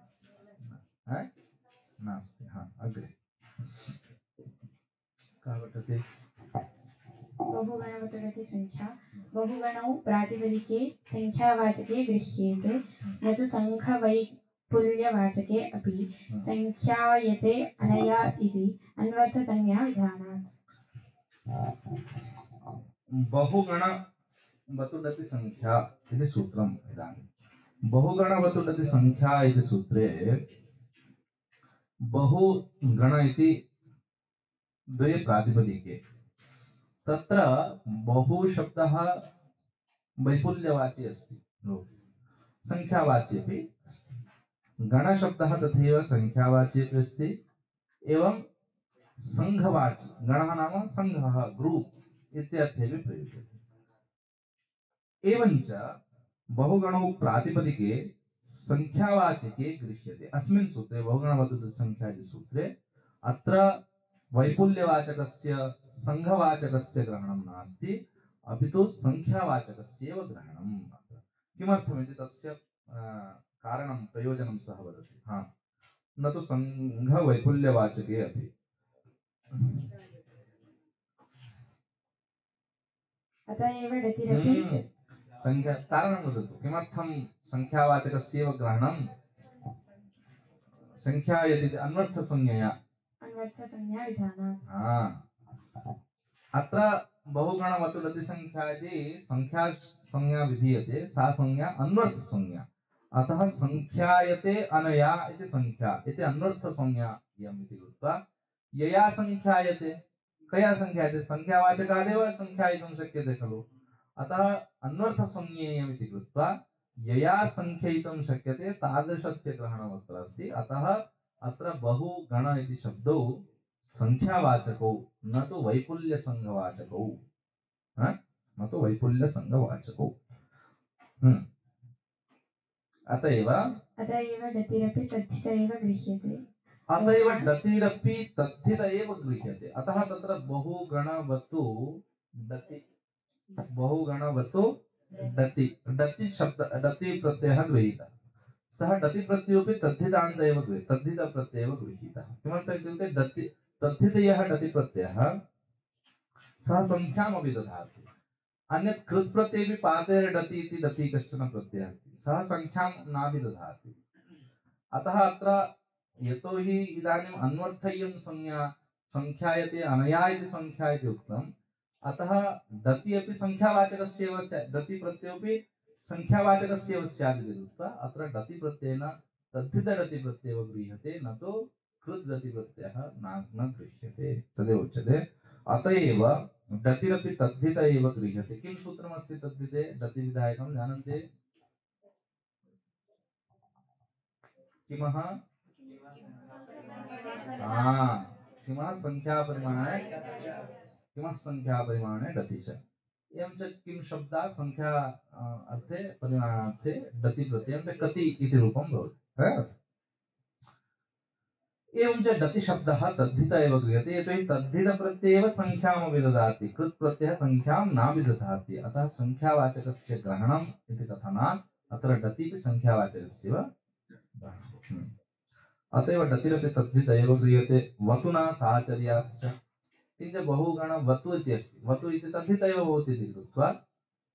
नास्ति। अग्रे कः पठति? बहुगणवतुरति संख्या बहुगणौ प्रातिपदिके संख्यावाचके गृह्येते न तु संख्यवैपुल्यवाचके अपि संख्यायते अनया इति अन्वर्थसंज्ञा विधानात्। बहुगणवतुरति संख्या इति सूत्रम्। इदानीं बहुगणवतुरति संख्या इति सूत्रे बहुगण इति द्वे प्रातिपदिके, तत्र बहु शब्दः वैपुल्यवाची अस्ति, संख्यावाची अपि अस्ति। गणशब्दः तथैव संख्यावाची अपि अस्ति, एवं संघवाची, गणः नाम संघः, ग्रुप् इत्यर्थे अपि प्रयुज्यते। एवञ्च बहुगणौ प्रातिपदिके संख्यावाचके गृह्यते। अस्मिन् सूत्रे बहुगणवतुरतिसंख्या इति सूत्रे अत्र वैपुल्यवाचकस्य संघवाचकस्य ग्रहणं नास्ति, अपि तु संख्यावाचकस्यैव ग्रहणम्। किमर्थमिति तस्य कारणं प्रयोजनं सः वदति। न तु संघवैपुल्यवाचके अपि। अतः एव डतिरपि संख्या कारणं वदतु, किमर्थं संख्यावाचकस्यैव ग्रहणं? संख्या यदि अन्वर्थसंज्ञया विधानात्। अत्र बहुगणवतुरतिसंख्या इति संख्या संज्ञा विधीयते, सा संज्ञा अन्वर्थसंज्ञा। अतः संख्यायते अनया इति संख्या इति अन्वर्थसंज्ञा इयम् इति कृत्वा यया संख्यायते, कया संख्यायते? संख्यावाचकादेव संख्यायितुं शक्यते खलु। अतः अन्वर्थसंज्ञेयम् इति कृत्वा यया संख्ययितुं शक्यते तादृशस्य ग्रहणम् अत्र अस्ति। अतः अत्र बहुगण इति शब्दौ संख्यावाचकौ, न तु वैपुल्यसंघवाचकौ, न तु वैपुल्यसंघवाचकौ। अतएव डतिरपि तद्धित एव गृह्यते। अतएव डतिरपि तद्धित एव गृह्यते। अतः तत्र बहुगणवतु डति, बहुगणवतु डति, डति शब्द, डति प्रत्ययः गृहीतः। सः डति प्रत्ययोपि तद्धितान्त एव गृहीतः, तद्धित प्रत्ययः गृहीतः। किमर्थम् इत्युक्ते डति तद्धित यः डति प्रत्ययः सः संख्यामपि ददाति। अन्यत् कृत् प्रत्ययेपि पातेर् डति इति डति कश्चन प्रत्ययः अस्ति, सः संख्यां नाभिदधाति। अतः अत्र यतोहि इदानीम् अन्वर्थय्यं संज्ञा संख्यायते अनया इति संख्या इति उक्तम्, अतः डति अपि संख्यावाचकस्यैव स्यात्, डति प्रत्ययोपि संख्यावाचकस्यैव स्यात् इति कृत्वा अत्र डति प्रत्ययेन तद्धित डति प्रत्ययः गृह्यते, न तु कृत् डति प्रत्ययः न गृह्यते। तदेव उच्यते। अतएव डतिरपि तद्धित एव गृह्यते। किं सूत्रमस्ति तद्धिते डतिविधायकं जानन्ति? किमः? किमः संख्यापरिमाणे, किमः संख्यापरिमाणे डति च। एवं च किं शब्दः संख्या अर्थे परिमाणार्थे डति प्रत्ययं च कति इति रूपं भवति। एवं च डति शब्दः तद्धित एव गृह्यते, यतोहि तद्धित प्रत्ययेव संख्यामपि ददाति, कृत् प्रत्ययः संख्यां नाभिदधाति। अतः संख्यावाचकस्य ग्रहणम् इति कथनात् अत्र डतिपि संख्यावाचकस्यैव ग्रहणम्। अतएव डतिरपि तद्धित एव गृह्यते। वतुना साहचर्याच्च, किञ्च बहुगण वतु इति अस्ति, वतु इति तद्धित एव भवति इति कृत्वा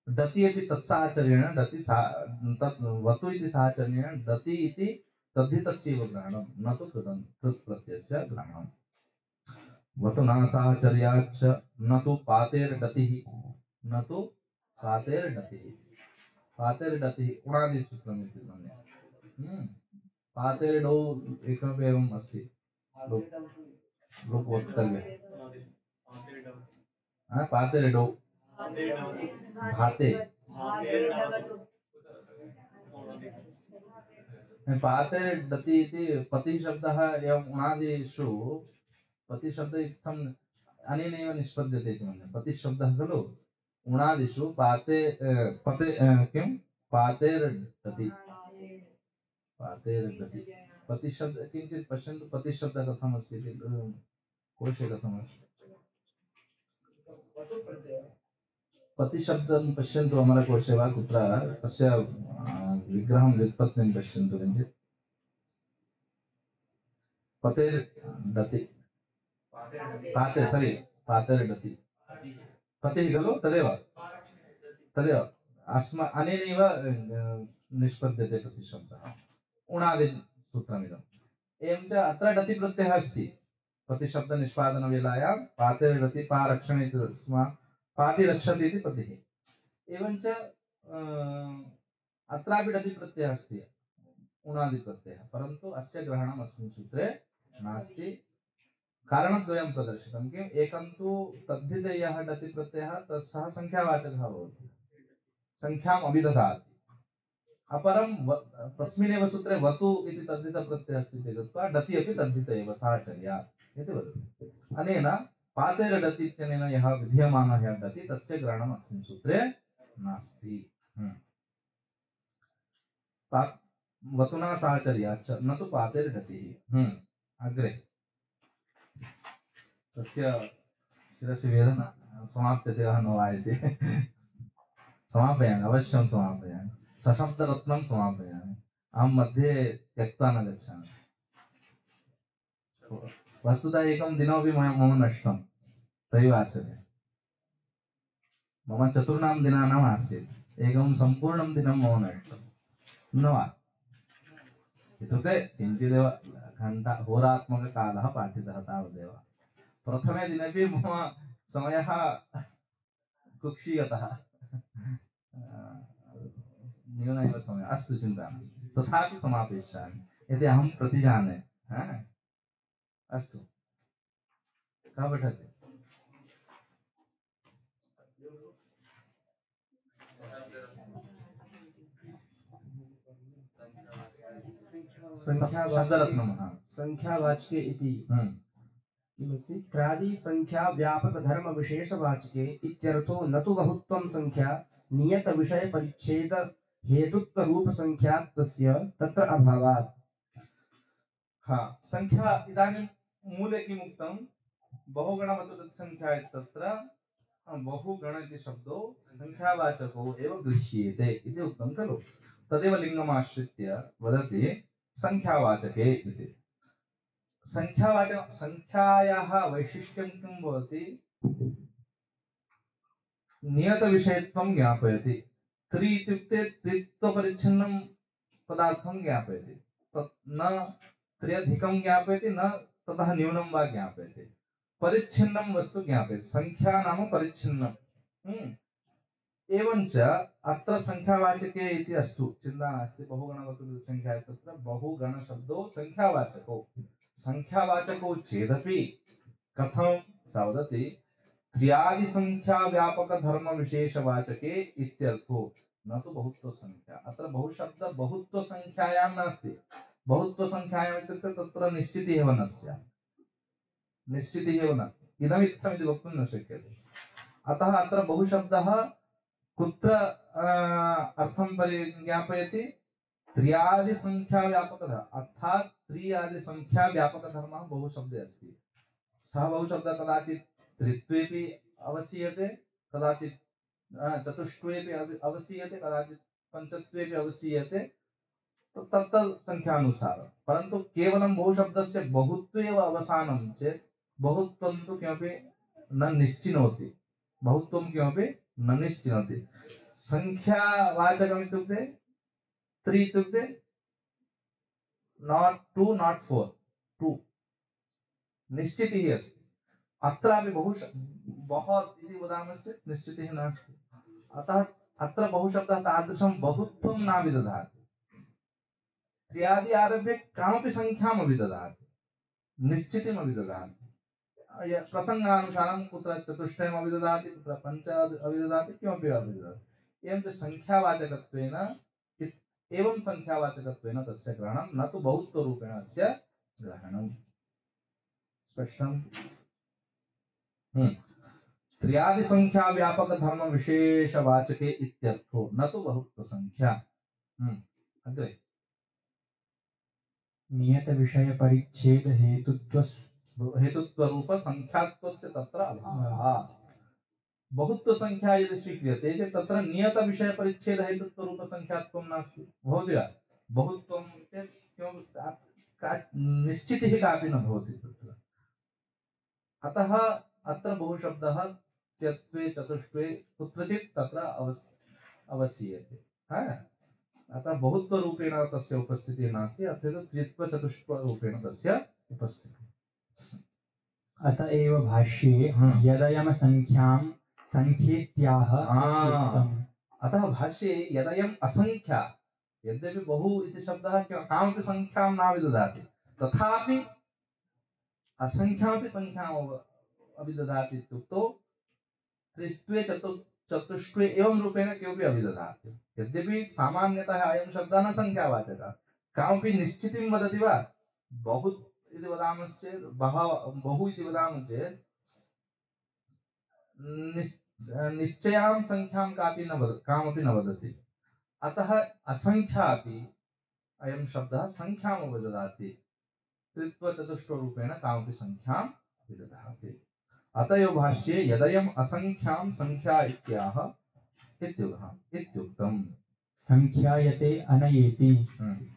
डति अपि तत्साहचर्येण डति वतु इति साहचर्येण डति इति तद्धितस्यैव ग्रहणं, न तु कृत् प्रत्ययस्य ग्रहणम्। वतुना साहचर्याच्च न तु पातेर्डतिः, न तु पातेर्डतिः। पातेर्डतिः उणादिसूत्रम् इति मन्ये। पातेर्डौ एकमपि एवम् अस्ति, लुक् वक्तव्यः। पातेर्डौ भाते, पातेर्डति इति पतिः शब्दः एवम् उणादिषु पतिशब्दः इत्थम् अनेनैव निष्पद्यते इति मन्ये। पतिः शब्दः खलु उणादिषु पाते पते किं पातेर्डति, पातेर्डति पतिशब्द किञ्चित् पश्यन्तु पतिशब्दः कथमस्ति इति कोशे कथमस्ति पतिशब्दं पश्यन्तु अमरकोशे वा कुत्र तस्य विग्रहं व्युत्पत्तिं पश्यन्तु किञ्चित् पतेर्डति पातेर्डति पतिः खलु तदेव तदेव अनेनैव निष्पद्यते प्रतिशब्दः उणादिसूत्रमिदम् एवं च अत्र डति प्रत्ययः अस्ति प्रतिशब्दनिष्पादनवेलायां पातेर्डति पा रक्षणे इति तस्मात् पाति रक्षति इति पतिः एवं च अत्रापि डति प्रत्ययः अस्ति उणादिप्रत्ययः परन्तु अस्य ग्रहणम् अस्मिन् सूत्रे नास्ति कारणद्वयं प्रदर्शितं किम् एकं तु तद्धिते यः डति प्रत्ययः सः संख्यावाचकः भवति संख्याम् अभिदधाति अपरं तस्मिन्नेव सूत्रे वतु इति तद्धितप्रत्ययः अस्ति इति कृत्वा डति अपि तद्धित एव साचर्यात् इति वदति अनेन पातेर्डति इत्यनेन यः विधीयमानः यः डति तस्य ग्रहणम् अस्मिन् सूत्रे नास्ति वतुना साचर्याच्च न तु पातेर्डतिः अग्रे तस्य शिरसि वेदना समाप्यते वा न वा इति समापयामि अवश्यं समापयामि सशब्दरत्नं समापयामि अहं मध्ये त्यक्त्वा न गच्छामि वस्तुतः एकं दिनमपि मम नष्टं रविवासरे मम चतुर्णां दिनानाम् आसीत् एकं सम्पूर्णं दिनं मम नष्टं न वा इत्युक्ते किञ्चिदेव घण्टा होरात्मककालः पाठितः तावदेव प्रथमे दिनेपि मम समयः कुक्षीगतः न्यून एव समयः अस्तु चिन्ता नास्ति तथापि समापयिष्यामि यदि अहं प्रतिजाने अस्तु कः पठति संख्यावाचके इति किमस्ति त्रादि संख्या व्यापक धर्म विशेष वाचके इत्यर्थो न तु बहुत्वं संख्या नियत विषय परिच्छेद हेतुत्व रूप संख्यात्वस्य तत्र अभावात् हाँ संख्या इदानीं मूले किम् उक्तं बहुगणवतु संख्या इत्यत्र बहुगण इति शब्दो संख्यावाचको एव गृह्येते इति उक्तं खलु तदेव लिङ्गमाश्रित्य वदति संख्यावाचके इति संख्यायाः वैशिष्ट्यं किं भवति नियतविषयत्वं ज्ञापयति त्रि इत्युक्ते त्रित्वपरिच्छिन्नं पदार्थं ज्ञापयति तत् न त्र्यधिकं ज्ञापयति न ततः न्यूनं वा ज्ञापयति परिच्छिन्नं वस्तु ज्ञापयति संख्या नाम परिच्छिन्नम् एवञ्च अत्र संख्यावाचके इति अस्तु चिन्ता नास्ति बहुगणवतु संख्या तत्र बहुगणशब्दो संख्यावाचको चेदपि कथं सा वदति त्र्यादिसंख्या व्यापक धर्म विशेषवाचके इत्यर्थो न तु बहुत्व संख्या अत्र बहुशब्द बहुत्व संख्यायां नास्ति बहुत्व संख्यायाम् इत्युक्ते तत्र निश्चितिः एव न स्यात् निश्चितिः एव न इदमित्थम् इति वक्तुं न शक्यते अतः अत्र बहुशब्दः कुत्र अर्थं परिज्ञापयति त्र्यादिसंख्या व्यापकः अर्थात् त्र्यादिसंख्या व्यापकधर्मः बहुशब्दे अस्ति सः बहुशब्दः कदाचित् त्रित्वेपि अवसीयते कदाचित् चतुष्टयेपि अवसीयते कदाचित् पञ्चत्वेपि अवसीयते तत्तत् संख्यानुसारं परन्तु केवलं बहुशब्दस्य बहुत्वे एव अवसानं चेत् बहुत्वं तु किमपि न निश्चिनोति बहुत्वं किमपि न निश्चिनोति संख्यावाचकम् इत्युक्ते त्रि इत्युक्ते नाट् टु नाट् फोर् टु निश्चितिः अस्ति अत्रापि बहुत इति वदामश्चेत् निश्चितिः नास्ति अतः अत्र बहुशब्दः तादृशं बहुत्वं न विदधाति त्र्यादि आरभ्य कामपि संख्याम् अभिदधाति निश्चितिम् अभिदधाति प्रसङ्गानुसारं कुत्र चतुष्टयम् अभिदधाति कुत्र पञ्च अभिदधाति किमपि अभिदधाति एवं च संख्यावाचकत्वेन एवं संख्यावाचकत्वेन तस्य ग्रहणं न तु बहुत्वरूपेण अस्य ग्रहणं स्पष्टम् त्र्यादि संख्या व्यापक धर्म विशेष वाचके इत्यर्थो न तो बहुत्व संख्या अग्रे नियत विषय परिच्छेद हेतुत्व रूप संख्यात्वस्य तत्र अभावः। बहुत्व संख्या यदि स्वीक्रियते चेत् तत्र नियत विषय परिच्छेद हेतुत्व रूप संख्यात्वं नास्ति। भवति वा? बहुत्वं चेत् निश्चितिः कापि न भवति तत्र। अतः अत्र बहुशब्दः त्यक्त्वे चतुष्टये कुत्रचित् तत्र अवश्येते। अतः बहुत्वरूपेण तस्य उपस्थितिः नास्ति, अत्र तु त्रित्वचतुष्टयरूपेण तस्य उपस्थितिः। अत एव भाष्ये यदयम संख्यां संख्येत्याह उक्तम्। अतः भाष्ये यदयम् असंख्या, यद्यपि बहु इति शब्दः कामपि संख्यां न विदधाति, तथापि असंख्यामपि संख्याम् अभिदधाति इत्युक्तौ त्रित्वे चतुष्टये एवं रूपेण किमपि अभिदधाति। यद्यपि सामान्यतः अयं शब्दः न संख्यावाचकः, कामपि निश्चितिं वदति वा? बहु इति वदामश्चेत् बहु इति वदामः चेत् निश्चयां संख्यां कामपि न वदति। अतः असंख्यापि अयं शब्दः संख्याम् अभिदधाति, त्रित्वचतुष्टयरूपेण कामपि संख्यां विदधाति। अत एव भाष्ये यदयम् असंख्यां संख्या इत्याह इत्युक्तम्। संख्यायते अनयेति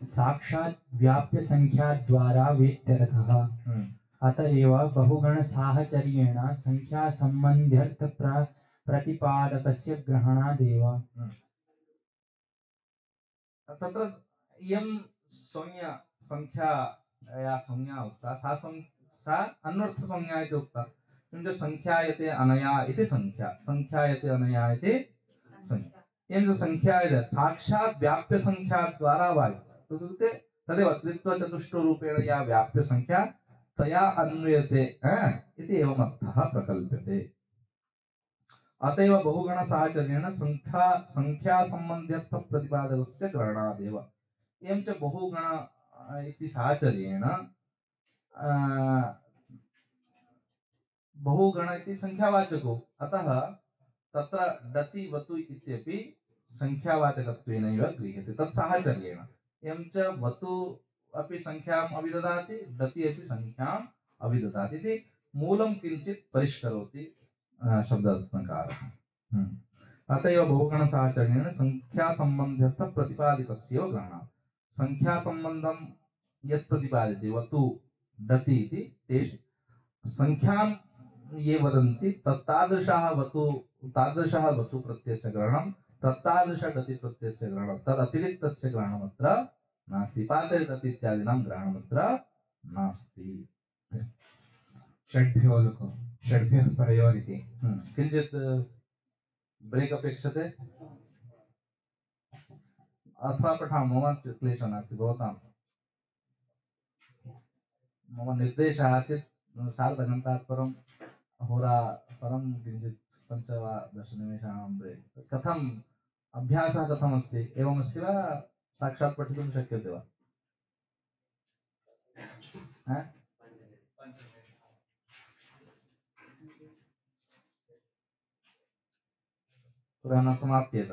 साक्षात् व्याप्य संख्या द्वारा वेत्यर्थः। अत एव बहुगण साहचर्येण संख्या संबन्ध्यर्थ प्रतिपादकस्य ग्रहणादेव। तत्र इयं संज्ञा संख्या या संज्ञा उक्ता सा अन्वर्थ संज्ञा इति उक्ता। किन्तु संख्यायते अनया इति संख्यायते अनया इति संख्या। इयं संख्या साक्षात् व्याप्य संख्या द्वारा वा इत्युक्ते तदेव त्रित्वचतुष्टयरूपेण या व्याप्य संख्या तया अन्वयते इति एवम् अर्थः प्रकल्प्यते। अतएव बहुगण साहचर्येण संख्या संबन्ध्यर्थ प्रतिपादकस्य ग्रहणादेव। एवं च बहुगण इति साहचर्येण बहुगण इति संख्यावाचको, अतः तत्र डति वतु इत्यपि संख्यावाचकत्वेनैव गृह्यते तत् साहचर्येण। एवं च वतु अपि संख्याम् अभिददाति, डति अपि संख्याम् अभिददाति इति मूलं किञ्चित् परिष्करोति शब्दरत्नकारः। अत एव बहुगणसाहचर्येण संख्यासम्बन्ध्यर्थ प्रतिपादिकस्यैव ग्रहणात्। संख्यासम्बन्धं यत् प्रतिपाद्यते वतु डति इति तेषु संख्यां ये वदन्ति तत्तादृशः वतु प्रत्ययस्य ग्रहणं, तत्तादृश डति प्रत्ययस्य ग्रहणं, तदतिरिक्तस्य ग्रहणमत्र नास्ति। पातरिडति इत्यादीनां ग्रहणमत्र नास्ति। षड्भ्यः परयोरिति। किञ्चित् ब्रेक् अपेक्षते अथवा पठामः। मम क्लेशः नास्ति भवतां। मम निर्देशः आसीत् सार्धघण्टात् परं होरा परं किञ्चित् 5 वा 10 निमेषाणां ब्रेक्। कथम् अभ्यासः कथमस्ति? एवमस्ति वा साक्षात् पठितुं शक्यते वा? पुनः न समाप्येत।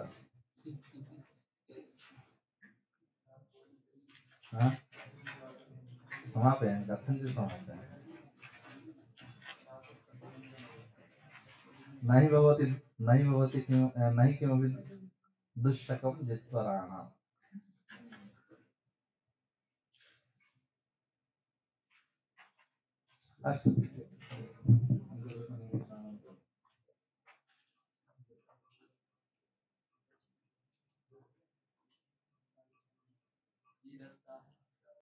समापयामि, कथञ्चित् समापयामि। न हि किमपि दुःशकं जित्वराणाम्। अस्तु। ईदत्ता